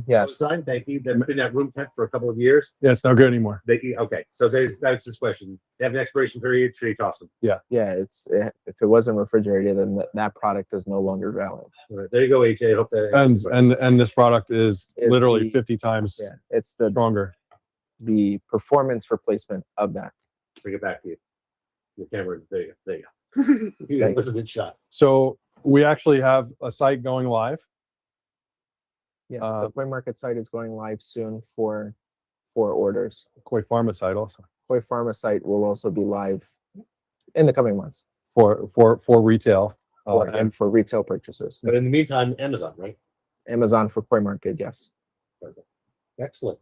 yes. Thank you. That's been at room temp for a couple of years. Yeah, it's no good anymore. Okay, so that's this question. They have an expiration period. Should he toss them? Yeah. If it wasn't refrigerated, then that product is no longer valid. All right, there you go, AJ. I hope that and this product is literally 50 times it's stronger. The performance replacement of that. Bring it back to you. The camera. There you go. That was a good shot. So we actually have a site going live. Yes, the Koi Market site is going live soon for orders. Koi Pharma site also. Koi Pharma site will also be live in the coming months for retail and for retail purchasers. But in the meantime, Amazon, right? Amazon for Koi Market, yes. Perfect. Excellent.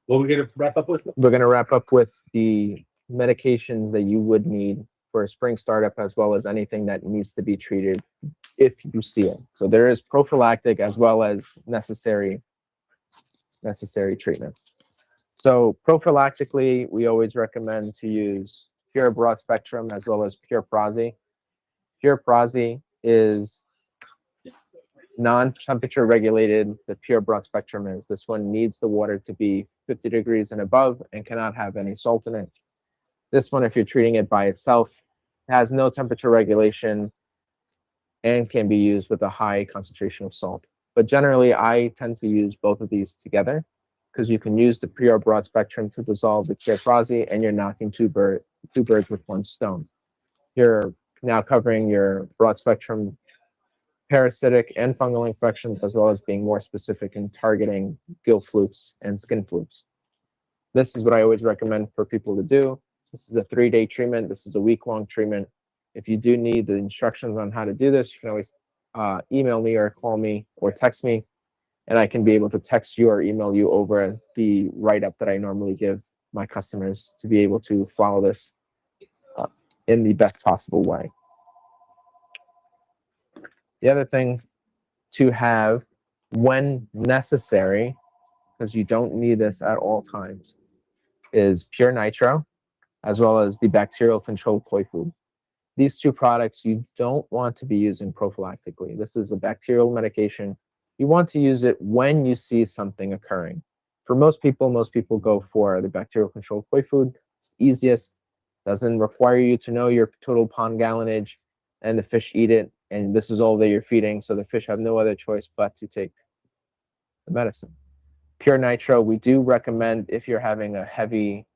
What are we going to wrap up with? We're going to wrap up with the medications that you would need for a spring startup, as well as anything that needs to be treated if you see it. So there is prophylactic as well as necessary treatment. So prophylactically, we always recommend to use pure broad spectrum as well as pure Prazi. Pure Prazi is non-temperature regulated. The pure broad spectrum is. This one needs the water to be 50 degrees and above and cannot have any salt in it. This one, if you're treating it by itself, has no temperature regulation and can be used with a high concentration of salt. But generally, I tend to use both of these together because you can use the pure broad spectrum to dissolve the pure Prazi, and you're knocking two birds with one stone. You're now covering your broad spectrum parasitic and fungal infections, as well as being more specific in targeting gill flukes and skin flukes. This is what I always recommend for people to do. This is a 3-day treatment. This is a week-long treatment. If you do need the instructions on how to do this, you can always email me or call me or text me, and I can be able to text you or email you over the write-up that I normally give my customers to be able to follow this in the best possible way. The other thing to have when necessary, because you don't need this at all times, is pure nitro, as well as the bacterial controlled koi food. These two products you don't want to be using prophylactically. This is a bacterial medication. You want to use it when you see something occurring. For most people go for the bacterial controlled koi food. It's the easiest, doesn't require you to know your total pond gallonage, and the fish eat it, and this is all that you're feeding, so the fish have no other choice but to take the medicine. Pure nitro, we do recommend if you're having a heavy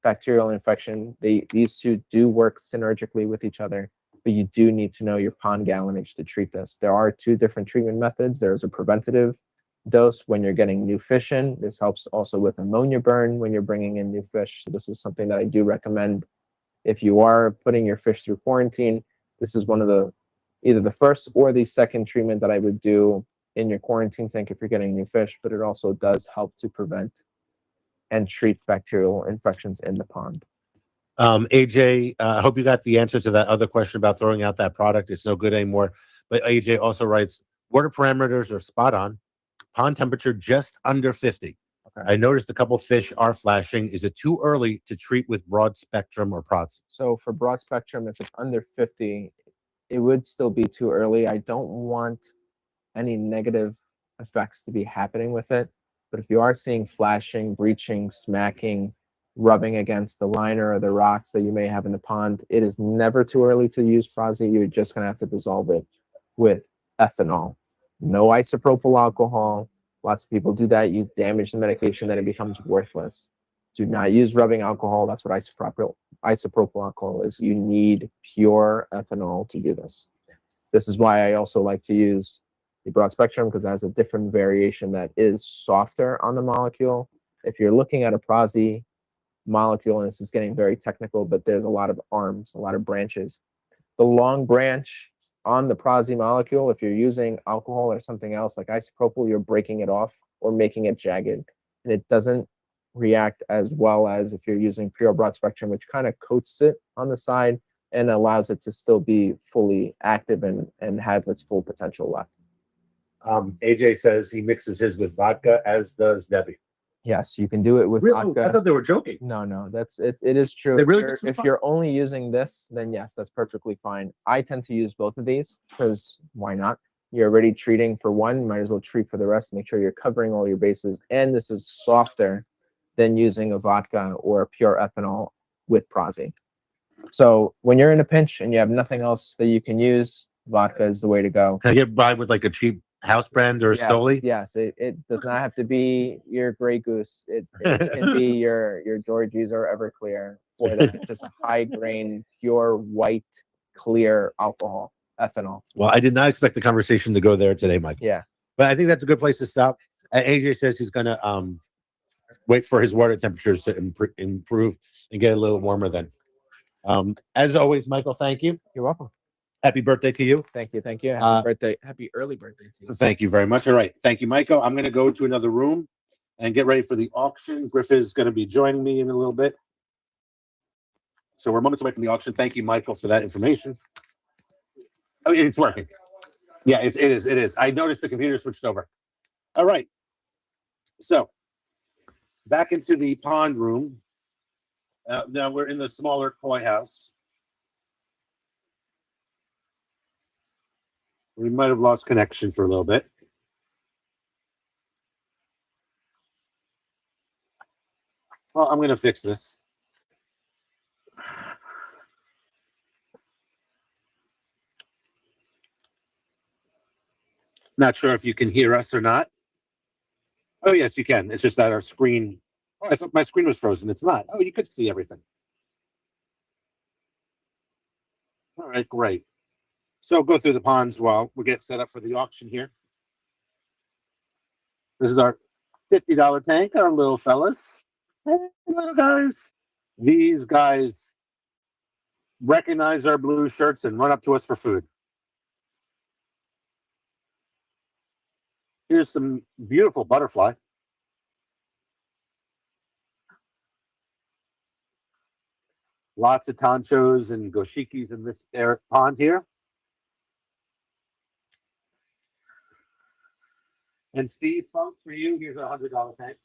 bacterial infection. These two do work synergically with each other, but you do need to know your pond gallonage to treat this. There are two different treatment methods. There's a preventative dose when you're getting new fish in. This helps also with ammonia burn when you're bringing in new fish. So this is something that I do recommend if you are putting your fish through quarantine. This is one of the either the first or the second treatment that I would do in your quarantine tank if you're getting new fish, but it also does help to prevent and treat bacterial infections in the pond. AJ, I hope you got the answer to that other question about throwing out that product. It's no good anymore. But AJ also writes, water parameters are spot on. Pond temperature just under 50. Okay. I noticed a couple fish are flashing. Is it too early to treat with broad spectrum or prods? So for broad spectrum, if it's under 50, it would still be too early. I don't want any negative effects to be happening with it. But if you are seeing flashing, breaching, smacking, rubbing against the liner or the rocks that you may have in the pond, it is never too early to use Prosi. You're just going to have to dissolve it with ethanol. No isopropyl alcohol. Lots of people do that. You damage the medication, then it becomes worthless. Do not use rubbing alcohol. That's what isopropyl alcohol is. You need pure ethanol to do this. This is why I also like to use the broad spectrum, because it has a different variation that is softer on the molecule. If you're looking at a Prosi molecule, and this is getting very technical, but there's a lot of arms, a lot of branches. The long branch on the Prosi molecule, if you're using alcohol or something else like isopropyl, you're breaking it off or making it jagged. And it doesn't react as well as if you're using pure broad spectrum, which kind of coats it on the side and allows it to still be fully active and have its full potential left. AJ says he mixes his with vodka, as does Debbie. Yes, you can do it with Really? vodka. I thought they were joking. No, that's it. It is true. They If really you're, mix with if vodka? you're only using this, then yes, that's perfectly fine. I tend to use both of these because why not? You're already treating for one, might as well treat for the rest. Make sure you're covering all your bases. And this is softer than using a vodka or a pure ethanol with Prosi. So when you're in a pinch and you have nothing else that you can use, vodka is the way to go. Can I get by with like a cheap house brand or a Stoli? Yes, it does not have to be your Grey Goose. It can be your Georgie's or Everclear for that. Just a high grain, pure white, clear alcohol, ethanol. Well, I did not expect the conversation to go there today, Mike. Yeah. But I think that's a good place to stop. AJ says he's going to wait for his water temperatures to improve and get a little warmer then. As always, Michael, thank you. You're welcome. Happy birthday to you. Thank you. Happy birthday. Happy early birthday to you. Thank you very much. All right. Thank you, Michael. I'm going to go to another room and get ready for the auction. Griff is going to be joining me in a little bit. So we're moments away from the auction. Thank you, Michael, for that information. Oh, it's working. Yeah, it is. I noticed the computer switched over. All right. So back into the pond room. Now we're in the smaller koi house. We might have lost connection for a little bit. Well, I'm going to fix this. Not sure if you can hear us or not. Oh, yes, you can. It's just that our screen... Oh, I thought my screen was frozen. It's not. Oh, you could see everything. All right, great. So go through the ponds while we get set up for the auction here. This is our $50 tank, our little fellas. Hey, little guys. These guys recognize our blue shirts and run up to us for food. Here's some beautiful butterfly. Lots of tanchos and goshikis in this pond here. And Steve Funk, for you, here's a $100 tank.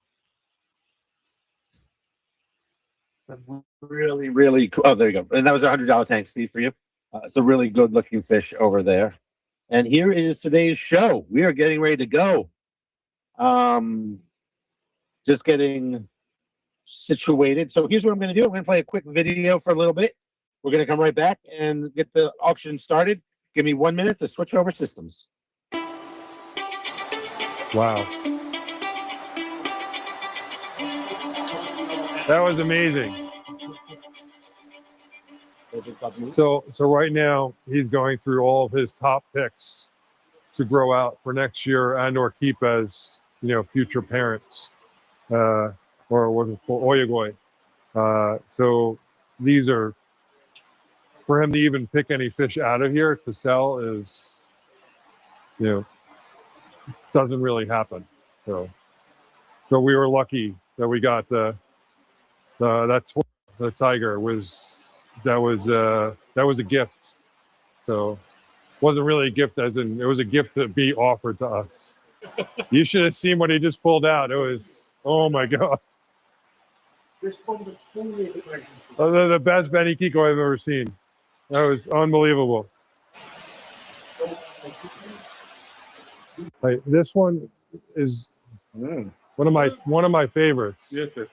Really, really cool. Oh, there you go. And that was a $100 tank, Steve, for you. It's a really good looking fish over there. And here is today's show. We are getting ready to go. Just getting situated. So here's what I'm going to do. I'm going to play a quick video for a little bit. We're going to come right back and get the auction started. Give me 1 minute to switch over systems. Wow. That was amazing. So right now he's going through all of his top picks to grow out for next year and or keep as, you know, future parents, or what is called oyagoi. So these are, for him to even pick any fish out of here to sell is, you know, doesn't really happen. So we were lucky that we got the tiger that was a gift. So wasn't really a gift as in it was a gift to be offered to us. You should have seen what he just pulled out. It was, oh my god. The best Benny Kiko I've ever seen. That was unbelievable. Like, this one is one of my favorites. Yes, yes.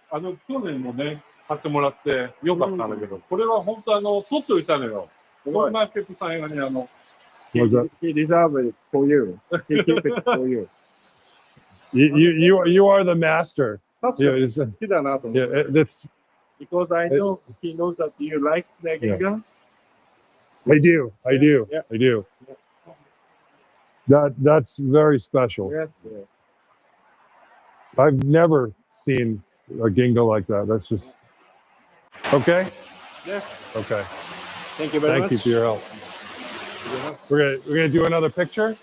去年もね、買ってもらってよかったんだけど、これは本当取っておいたのよ。こんなペプさんがね、Was that? He deserved it for you. He keep it for you. You are the master. 確かに好きだなと思って。Yeah, that's. Because I know he knows that you like the giga. I do. Yeah. I do. That's very special. Yes, yes. I've never seen a gingo like that. That's just okay. Yes. Okay. Thank you very much. Thank you for your help. We're gonna do another picture.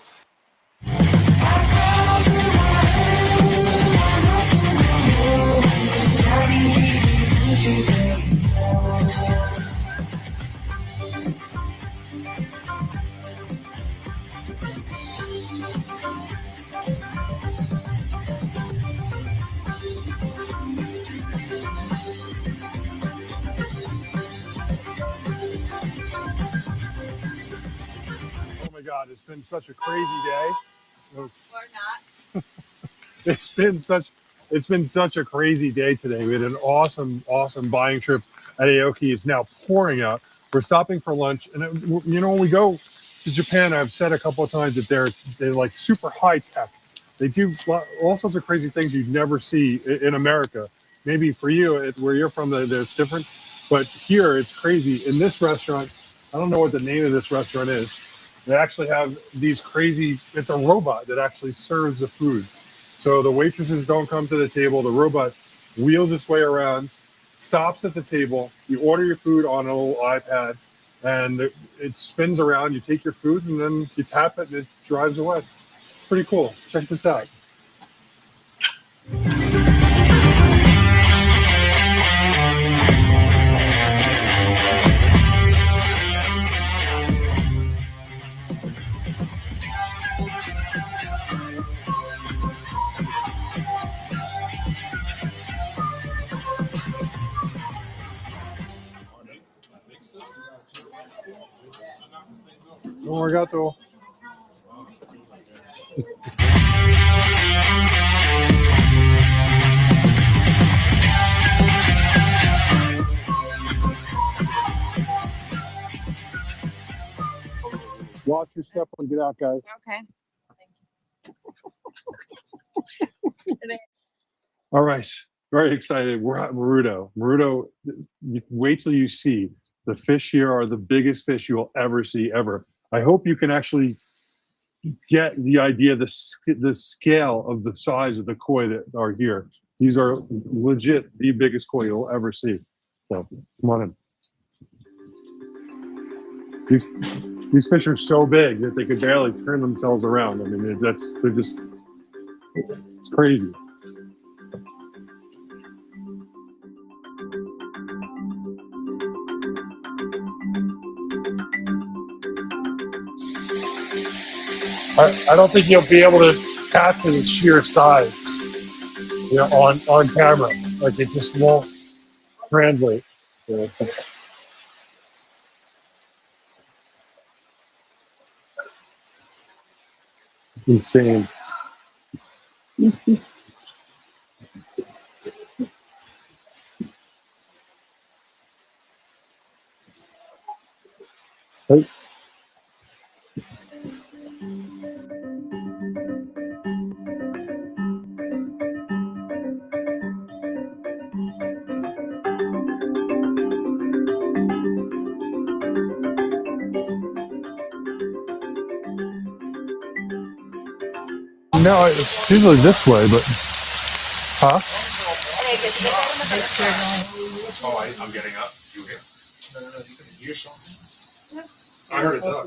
Oh my God, it's been such a crazy day. Or not. It's been such a crazy day today. We had an awesome buying trip at Aoki. It's now pouring out. We're stopping for lunch, and you know, when we go to Japan, I've said a couple of times that they're like super high tech. They do all sorts of crazy things you'd never see in America. Maybe for you, where you're from, it's different, but here it's crazy. In this restaurant, I don't know what the name of this restaurant is. They actually have these crazy. It's a robot that actually serves the food. So the waitresses don't come to the table. The robot wheels its way around, stops at the table. You order your food on a little iPad, and it spins around. You take your food, and then you tap it, and it drives away. Pretty cool. Check this out. Arigato. Watch your step and get out, guys. Okay. All right. Very excited. We're at Marudo. Marudo, wait till you see. The fish here are the biggest fish you will ever see, ever. I hope you can actually get the idea, the scale of the size of the koi that are here. These are legit the biggest koi you'll ever see. So come on in. These fish are so big that they could barely turn themselves around. I mean, it's crazy. I don't think you'll be able to capture the sheer size, on camera. Like it just won't translate. Insane. Right? No, it's usually this way, but huh? Oh, I'm getting up. You hear? No, you can hear something. I heard a duck.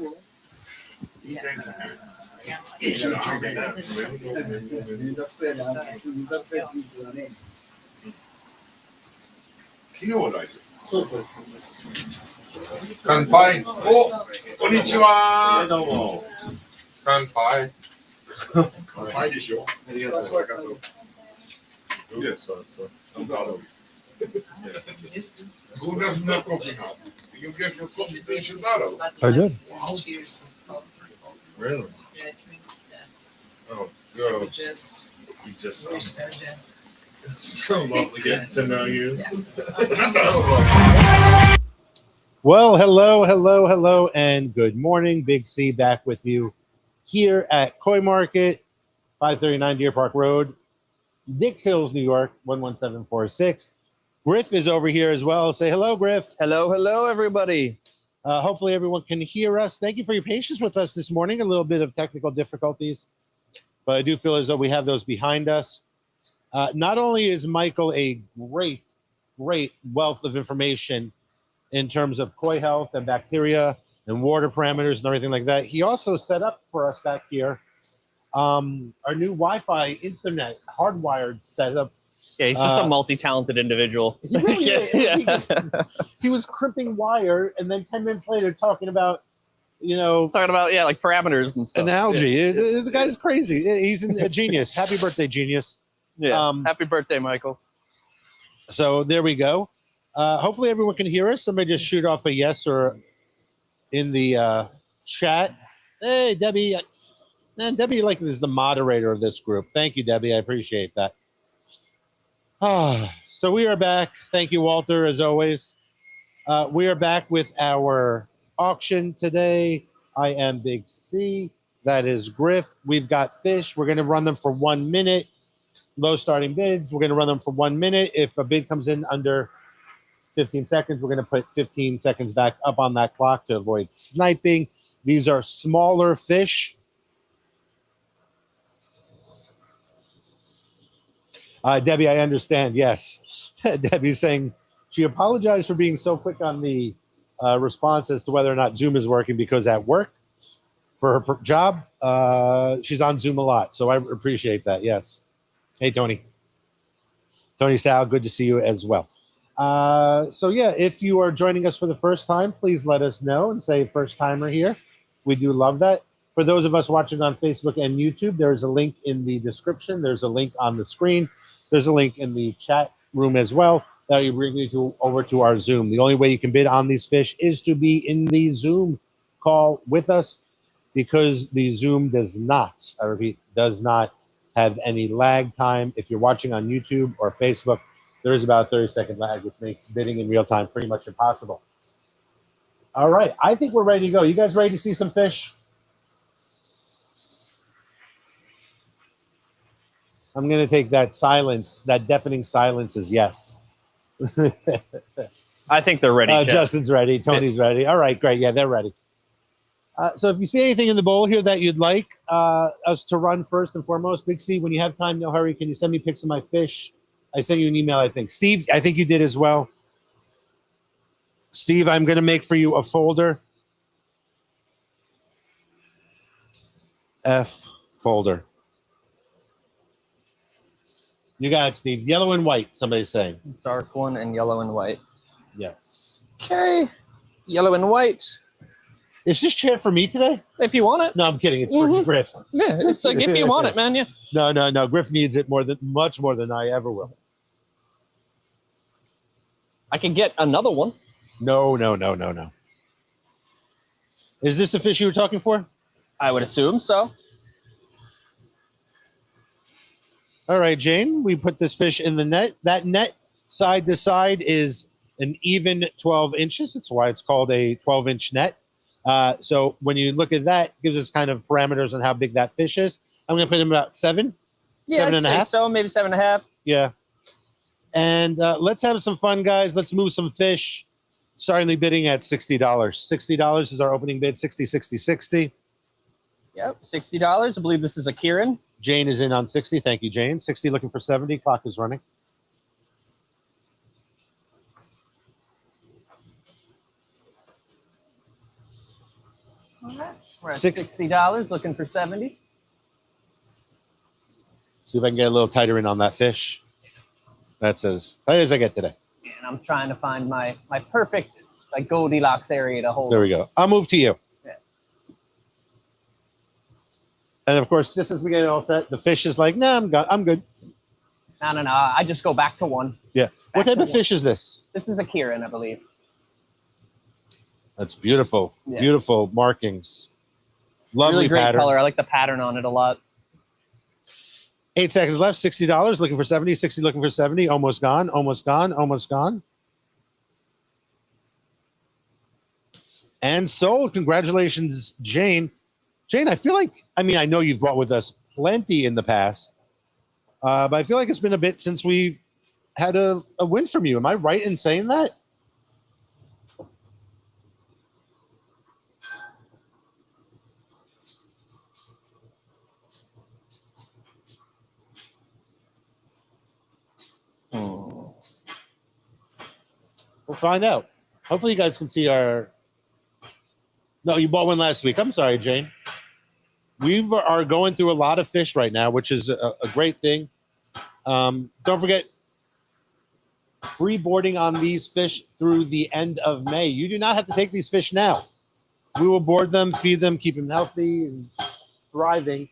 Kanpai. Oh, konnichiwa. どうも。乾杯。乾杯でしょ。ありがとう。Yes, so no problem. Who doesn't have coffee now? You get your coffee finished tomorrow. I did. Wow. Really? Yeah, it means that. Oh, So we good. just You just restart them. it's so lovely getting to know you. Well, hello, and good morning. Big C back with you here at Koi Market, 539 Deer Park Road, Dix Hills, New York, 11746. Griff is over here as well. Say hello, Griff. Hello, everybody. Hopefully everyone can hear us. Thank you for your patience with us this morning. A little bit of technical difficulties, but I do feel as though we have those behind us. Not only is Michael a great wealth of information in terms of koi health and bacteria and water parameters and everything like that, he also set up for us back here our new Wi-Fi internet hardwired setup. Yeah, he's just a multi-talented individual. He really is. Yeah. He was crimping wire and then 10 minutes later talking about, Talking about, like parameters and stuff. analogy. Yeah. The guy's crazy. He's a genius. Happy birthday, genius. Yeah. Happy birthday, Michael. So there we go. Hopefully everyone can hear us. Somebody just shoot off a yes or in the chat. Hey, Debbie. Man, Debbie is the moderator of this group. Thank you, Debbie. I appreciate that. So we are back. Thank you, Walter, as always. We are back with our auction today. I am Big C. That is Griff. We've got fish. We're going to run them for 1 minute. Low starting bids. We're going to run them for 1 minute. If a bid comes in under 15 seconds, we're going to put 15 seconds back up on that clock to avoid sniping. These are smaller fish. Debbie, I understand. Yes. Debbie's saying she apologized for being so quick on the response as to whether or not Zoom is working because at work for her job, she's on Zoom a lot. So I appreciate that. Yes. Hey, Tony. Tony Sal, good to see you as well. So yeah, if you are joining us for the first time, please let us know and say first timer here. We do love that. For those of us watching on Facebook and YouTube, there's a link in the description. There's a link on the screen. There's a link in the chat room as well that will bring you over to our Zoom. The only way you can bid on these fish is to be in the Zoom call with us because the Zoom does not, I repeat, does not have any lag time. If you're watching on YouTube or Facebook, there is about a 30-second lag, which makes bidding in real time pretty much impossible. All right, I think we're ready to go. You guys ready to see some fish? I'm going to take that silence, that deafening silence as yes. I think they're ready. Justin's ready. Tony's ready. All right, great. Yeah, they're ready. So if you see anything in the bowl here that you'd like us to run first and foremost, Big C, when you have time, no hurry, can you send me pics of my fish? I sent you an email, I think. Steve, I think you did as well. Steve, I'm going to make for you a folder. F folder. You got it, Steve. Yellow and white, somebody's saying. Dark one and yellow and white. Yes. Okay. Yellow and white. Is this chair for me today? If you want it. No, I'm kidding. It's for Griff. Yeah, it's like if you want it, man. Yeah. No. Griff needs it much more than I ever will. I can get another one. No. Is this the fish you were talking for? I would assume so. All right, Jane, we put this fish in the net. That net side to side is an even 12 inches. That's why it's called a 12-inch net. So when you look at that, it gives us kind of parameters on how big that fish is. I'm going to put him about 7, Yeah, 7.5. so maybe 7.5. Yeah. And let's have some fun, guys. Let's move some fish. Starting bidding at $60. $60 is our opening bid. 60, 60, 60. Yep, $60. I believe this is a Kieran. Jane is in on 60. Thank you, Jane. 60 looking for 70. Clock is running. All right. We're at Six- $60, looking for 70. See if I can get a little tighter in on that fish. That's as tight as I get today. And I'm trying to find my perfect like Goldilocks area to hold. There we go. I'll move to you. Yeah. And of course, just as we get it all set, the fish is like, "No, I'm good." No. I just go back to one. Yeah. What Back type to of fish is this? This is a Kieran, I believe. That's beautiful. Yeah. Beautiful markings. Lovely Really great pattern. color. I like the pattern on it a lot. 8 seconds left. $60 looking for 70. 60 looking for 70. Almost gone. Almost gone. Almost gone. And sold. Congratulations, Jane. Jane, I feel like, I know you've brought with us plenty in the past, but I feel like it's been a bit since we've had a win from you. Am I right in saying that? We'll find out. Hopefully you guys can see our... No, you bought one last week. I'm sorry, Jane. We are going through a lot of fish right now, which is a great thing. Don't forget, free boarding on these fish through the end of May. You do not have to take these fish now. We will board them, feed them, keep them healthy and thriving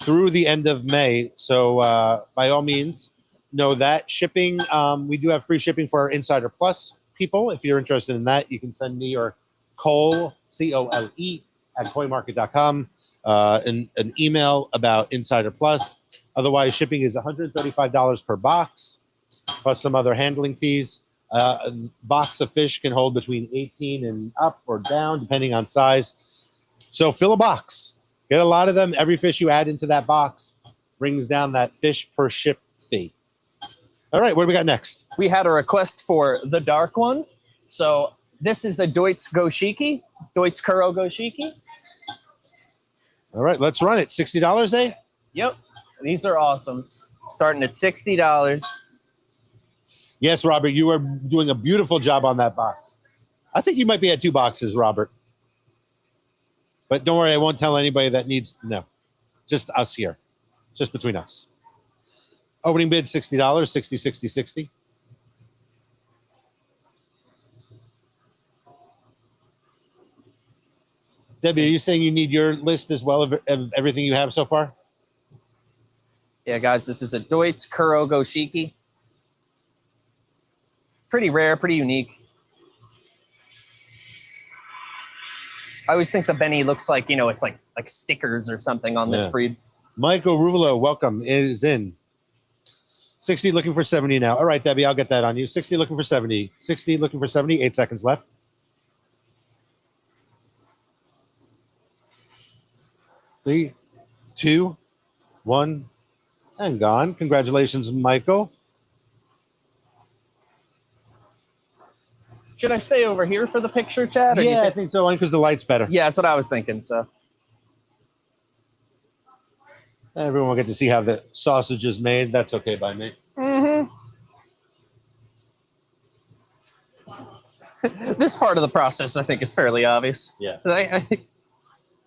through the end of May. So by all means, know that. Shipping, we do have free shipping for our Insider Plus people. If you're interested in that, you can send me or Cole, C-O-L-E, at coinmarket.com, an email about Insider Plus. Otherwise, shipping is $135 per box, plus some other handling fees. A box of fish can hold between 18 and up or down, depending on size. So fill a box. Get a lot of them. Every fish you add into that box brings down that fish per ship fee. All right, what do we got next? We had a request for the dark one. So this is a Deutz Goshiki, Deutz Kuro Goshiki. All right, let's run it. $60, eh? Yep. These are awesome. Starting at $60. Yes, Robert, you are doing a beautiful job on that box. I think you might be at 2 boxes, Robert. But don't worry, I won't tell anybody that needs to know. Just us here. Just between us. Opening bid, $60, 60, 60, 60. Debbie, are you saying you need your list as well of everything you have so far? Yeah, guys, this is a Deutz Kuro Goshiki. Pretty rare, pretty unique. I always think the Benny looks like, it's like stickers or something on this breed. Michael Ruvalo, welcome, is in. 60 looking for 70 now. All right, Debbie, I'll get that on you. 60 looking for 70. 60 looking for 70. 8 seconds left. Three, 2, 1, and gone. Congratulations, Michael. Should I stay over here for the picture, Chad? Or Yeah, I think so, because the light's better. Yeah, that's what I was thinking, so. Everyone will get to see how the sausage is made. That's okay by me. This part of the process, I think, is fairly obvious. Yeah. I think,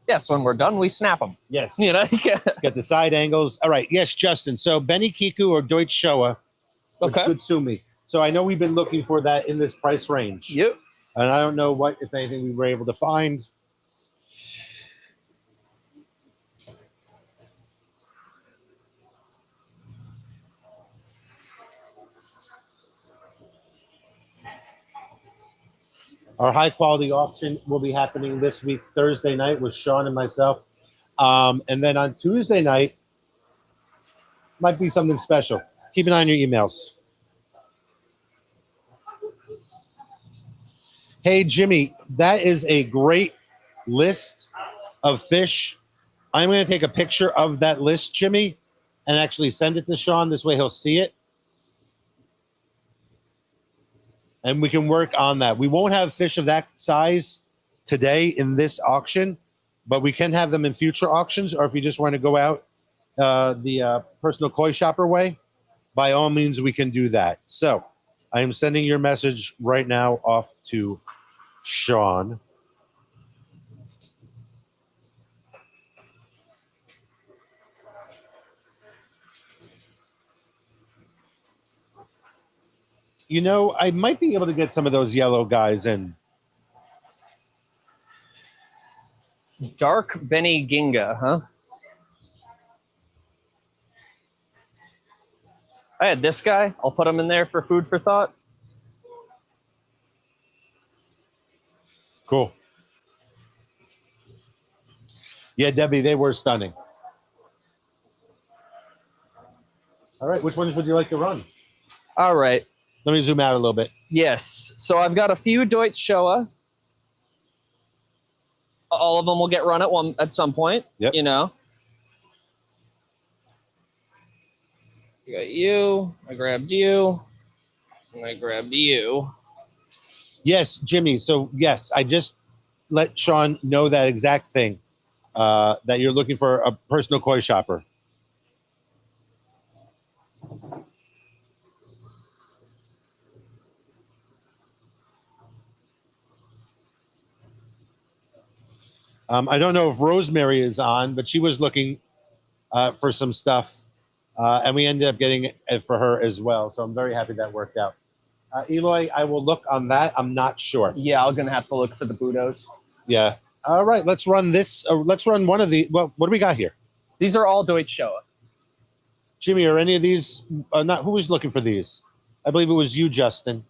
yes, when we're done, we snap them. Yes. Got the side angles. All right. Yes, Justin. So Benny Kiku or Deutsch Showa. Okay. Kutsumi. So I know we've been looking for that in this price range. Yep. And I don't know what, if anything, we were able to find. Our high quality auction will be happening this week, Thursday night, with Sean and myself. And then on Tuesday night, might be something special. Keep an eye on your emails. Hey, Jimmy, that is a great list of fish. I'm going to take a picture of that list, Jimmy, and actually send it to Sean. This way he'll see it. And we can work on that. We won't have fish of that size today in this auction, but we can have them in future auctions. Or if you just want to go out the personal koi shopper way, by all means, we can do that. So I am sending your message right now off to Sean. You know, I might be able to get some of those yellow guys in. Dark Benny Ginga, huh? I had this guy. I'll put him in there for food for thought. Cool. Yeah, Debbie, they were stunning. All right, which ones would you like to run? All right. Let me zoom out a little bit. Yes. So I've got a few Deutsch Showa. All of them will get run at some point. Yep. You know. I got you. I grabbed you. And I grabbed you. Yes, Jimmy. So yes, I just let Sean know that exact thing. That you're looking for a personal koi shopper. I don't know if Rosemary is on, but she was looking for some stuff, and we ended up getting it for her as well. So I'm very happy that worked out. Eloy, I will look on that. I'm not sure. Yeah, I'm gonna have to look for the Budos. Yeah. All right. Let's run this. Let's run one of the. Well, what do we got here? These are all Deutsch Showa. Jimmy, are any of these? Not. Who was looking for these? I believe it was you, Justin.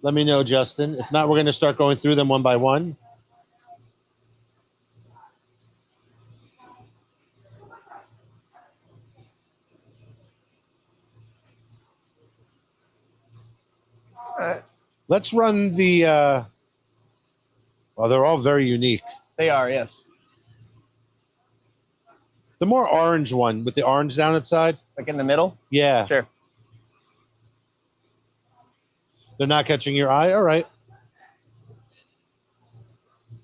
Let me know, Justin. If not, we're going to start going through them one by one. All right. Let's run the. Well, they're all very unique. They are, yes. The more orange one with the orange down its side. Like in the middle? Yeah. Sure. They're not catching your eye? All right.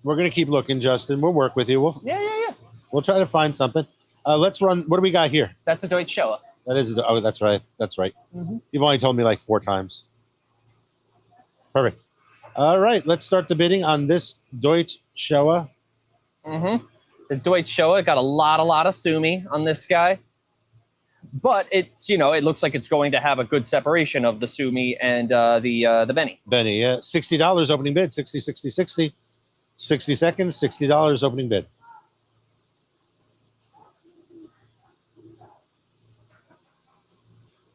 We're going to keep looking, Justin. We'll work with you. Yeah. We'll try to find something. Let's run. What do we got here? That's a Deutsch Showa. That is. Oh, that's right. That's right. Mm-hmm. You've only told me like 4 times. Perfect. All right. Let's start the bidding on this Deutsch Showa. Mm-hmm. The Deutsch Showa got a lot of sumi on this guy. But it's, you know, it looks like it's going to have a good separation of the sumi and the Benny. Benny, yeah. $60 opening bid. 60, 60, 60. 60 seconds, $60 opening bid.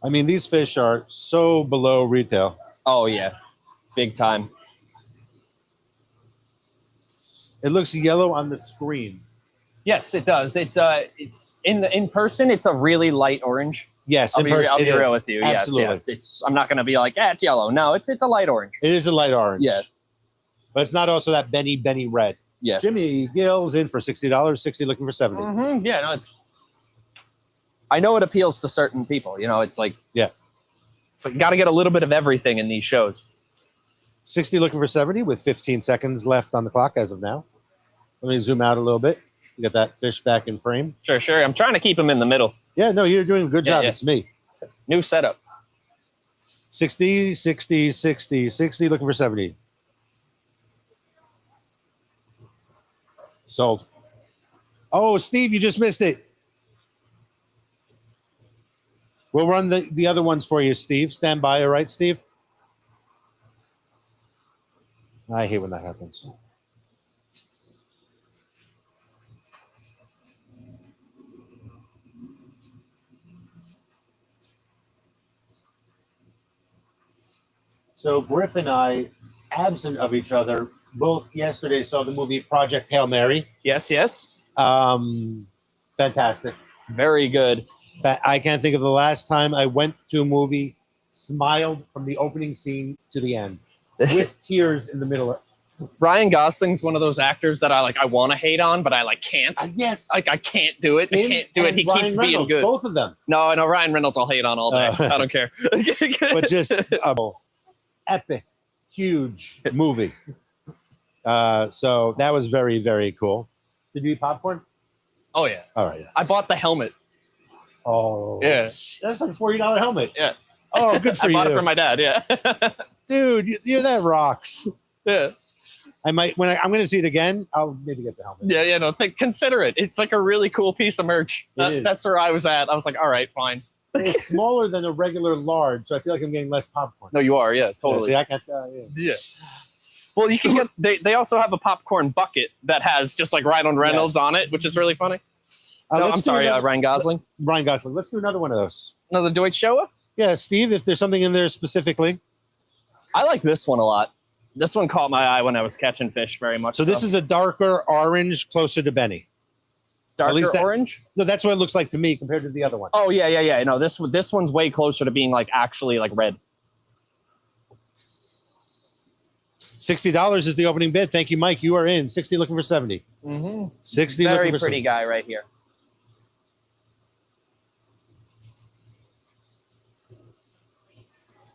I mean, these fish are so below retail. Oh, yeah. Big time. It looks yellow on the screen. Yes, it does. It's in person. It's a really light orange. Yes, I'll be real with you. Absolutely. Yes. It's. I'm not going to be like, it's yellow. No, it's a light orange. It is a light orange. Yeah. But it's not also that Benny red. Yeah. Jimmy Gill's in for $60, 60 looking for 70. Mm-hmm. Yeah, no, it's. I know it appeals to certain people. You know, it's like. Yeah. It's like you got to get a little bit of everything in these shows. 60 looking for 70 with 15 seconds left on the clock as of now. Let me zoom out a little bit. You get that fish back in frame. Sure. I'm trying to keep him in the middle. Yeah, no, you're doing a good job. Yeah. It's me. New setup. 60, 60, 60, 60 looking for 70. Sold. Oh, Steve, you just missed it. We'll run the other ones for you, Steve. Stand by, all right, Steve? I hate when that happens. So Griff and I, absent of each other, both yesterday saw the movie Project Hail Mary. Yes, yes. Fantastic. Very good. I can't think of the last time I went to a movie, smiled from the opening scene to the end, with tears in the middle. Ryan Gosling's one of those actors that I want to hate on, but I can't. Yes. I can't do it. I can't do it. He Ryan keeps Reynolds, being good. Both of them. No, Ryan Reynolds I'll hate on all day. I don't care. But just epic, huge movie. So that was very, very cool. Did you eat popcorn? Oh yeah. All right. Yeah. I bought the helmet. Oh yeah. That's like a $40 helmet. Yeah. Oh, good for you. I bought it for my dad. Yeah. Dude, you're that rocks. Yeah. I might I'm going to see it again. I'll maybe get the helmet. Yeah. No, consider it. It's like a really cool piece of merch. That's where I was at. I was like, all right, fine. It's smaller than a regular large, so I feel like I'm getting less popcorn. No, you are. Yeah, totally. Yeah, see, I got yeah. Well, you can get. They also have a popcorn bucket that has just like Ryan Reynolds on it, which is really funny. No, I'm sorry, Ryan Gosling. Ryan Gosling. Let's do another one of those. Another Deutsch Showa? Yeah, Steve, if there's something in there specifically. I like this one a lot. This one caught my eye when I was catching fish very much. So this is a darker orange, closer to Benny. Darker orange? No, that's what it looks like to me compared to the other one. Oh, yeah. No, this one's way closer to being like actually like red. $60 is the opening bid. Thank you, Mike. You are in. 60 looking for 70. 60 Very looking for pretty 70. guy right here.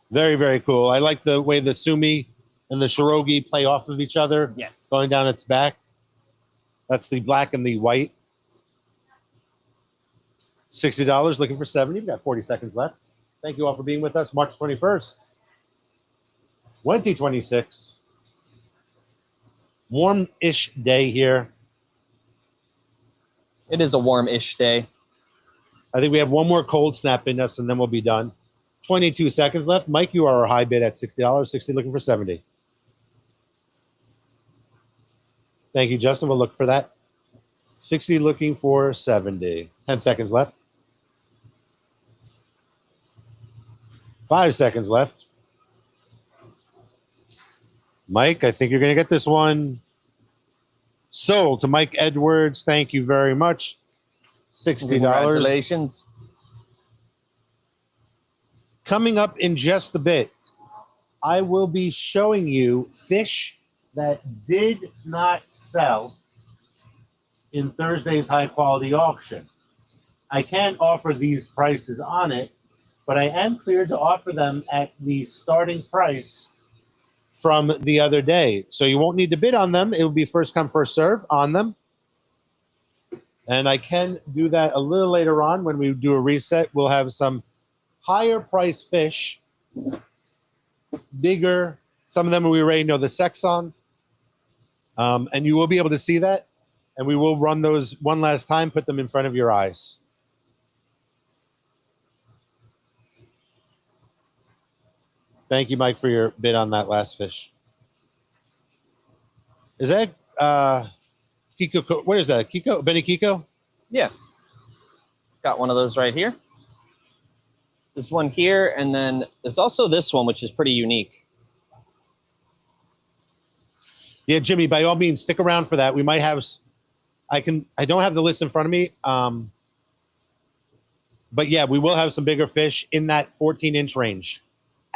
Very, very cool. I like the way the sumi and the shirogi play off of each other. Yes. Going down its back. That's the black and the white. $60 looking for 70. We've got 40 seconds left. Thank you all for being with us. March 21st, 2026. Warm-ish day here. It is a warm-ish day. I think we have one more cold snap in us, and then we'll be done. 22 seconds left. Mike, you are our high bid at $60. 60 looking for 70. Thank you, Justin. We'll look for that. 60 looking for 70. 10 seconds left. 5 seconds left. Mike, I think you're going to get this one. Sold to Mike Edwards. Thank you very much. $60. Congratulations. Coming up in just a bit, I will be showing you fish that did not sell in Thursday's high quality auction. I can't offer these prices on it, but I am cleared to offer them at the starting price from the other day. So you won't need to bid on them. It will be first come, first serve on them. And I can do that a little later on when we do a reset. We'll have some higher price fish, bigger. Some of them we already know the sex on. And you will be able to see that. And we will run those one last time, put them in front of your eyes. Thank you, Mike, for your bid on that last fish. Is that Kiko? What is that? Kiko? Benny Kiko? Yeah. Got one of those right here. This one here, and then there's also this one, which is pretty unique. Yeah, Jimmy, by all means, stick around for that. We might have, I don't have the list in front of me. But yeah, we will have some bigger fish in that 14-inch range.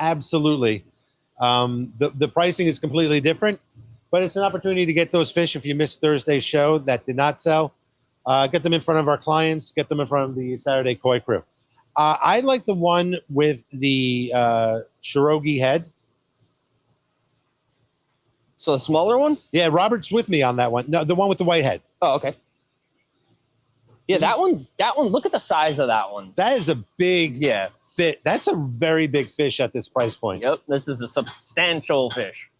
Absolutely. The pricing is completely different, but it's an opportunity to get those fish if you missed Thursday's show that did not sell. Get them in front of our clients, get them in front of the Saturday Koi crew. I like the one with the shirogi head. So the smaller one? Yeah, Robert's with me on that one. No, the one with the white head. Oh, okay. Yeah, that one. Look at the size of that one. That is a big Yeah. fit. That's a very big fish at this price point. Yep. This is a substantial fish.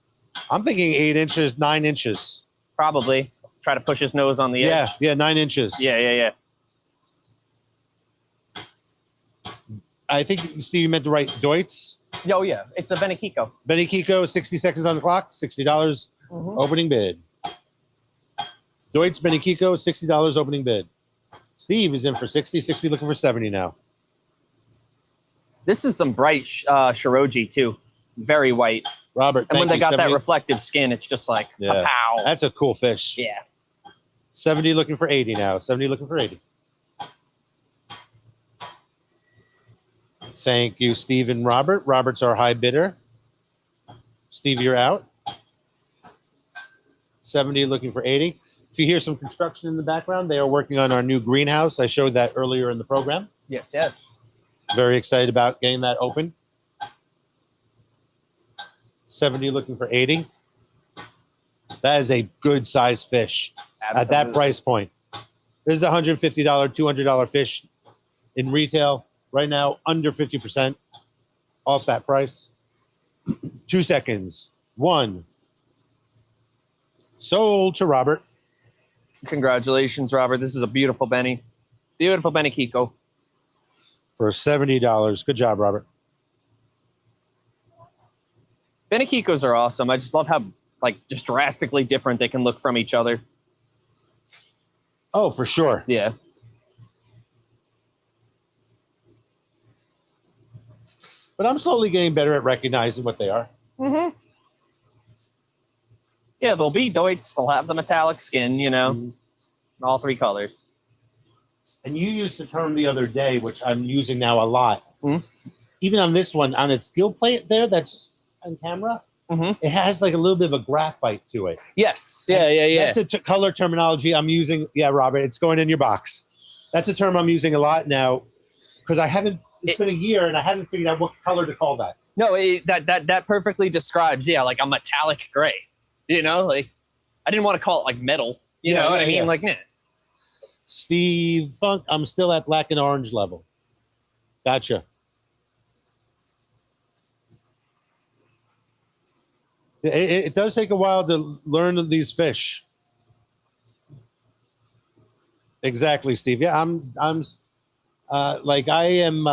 I'm thinking 8 inches, 9 inches. Probably. Try to push his nose on the edge. Yeah, 9 inches. Yeah. I think, Steve, you meant the right Deutz. Oh, yeah. It's a Benikiko. Benikiko, 60 seconds on the clock, $60 opening bid. Deutz Benikiko, $60 opening bid. Steve is in for 60 looking for 70 now. This is some bright shirogi, too. very white. Robert, And when thank they you. got that 70 reflective skin, it's just like, Yeah. pow. That's a cool fish. Yeah. 70 looking for 80 now. 70 looking for 80. Thank you, Steve and Robert. Robert's our high bidder. Steve, you're out. 70 looking for 80. If you hear some construction in the background, they are working on our new greenhouse. I showed that earlier in the program. Yes, yes. Very excited about getting that open. 70 looking for 80. That is a good size fish at that price point. This is a $150, $200 fish in retail right now, under 50% off that price. 2 seconds. 1. Sold to Robert. Congratulations, Robert. This is a beautiful Benny. Beautiful Benny Kiko. For $70. Good job, Robert. Benny Kikos are awesome. I just love how just drastically different they can look from each other. Oh, for sure. Yeah. But I'm slowly getting better at recognizing what they are. Mm-hmm. Yeah, they'll be Deutz. They'll have the metallic skin, in all 3 colors. And you used the term the other day, which I'm using now a lot. Mhm. Even on this one, on its gill plate there, that's on camera, it has like a little bit of a graphite to it. Yes. Yeah. That's a color terminology I'm using. Yeah, Robert, it's going in your box. That's a term I'm using a lot now because it's been a year and I haven't figured out what color to call that. No, that perfectly describes, like a metallic gray. I didn't want to call it like metal. You know what I mean? Yeah. Like, nah. Steve Funk, I'm still at black and orange level. Gotcha. It does take a while to learn these fish. Exactly, Steve. Yeah, I am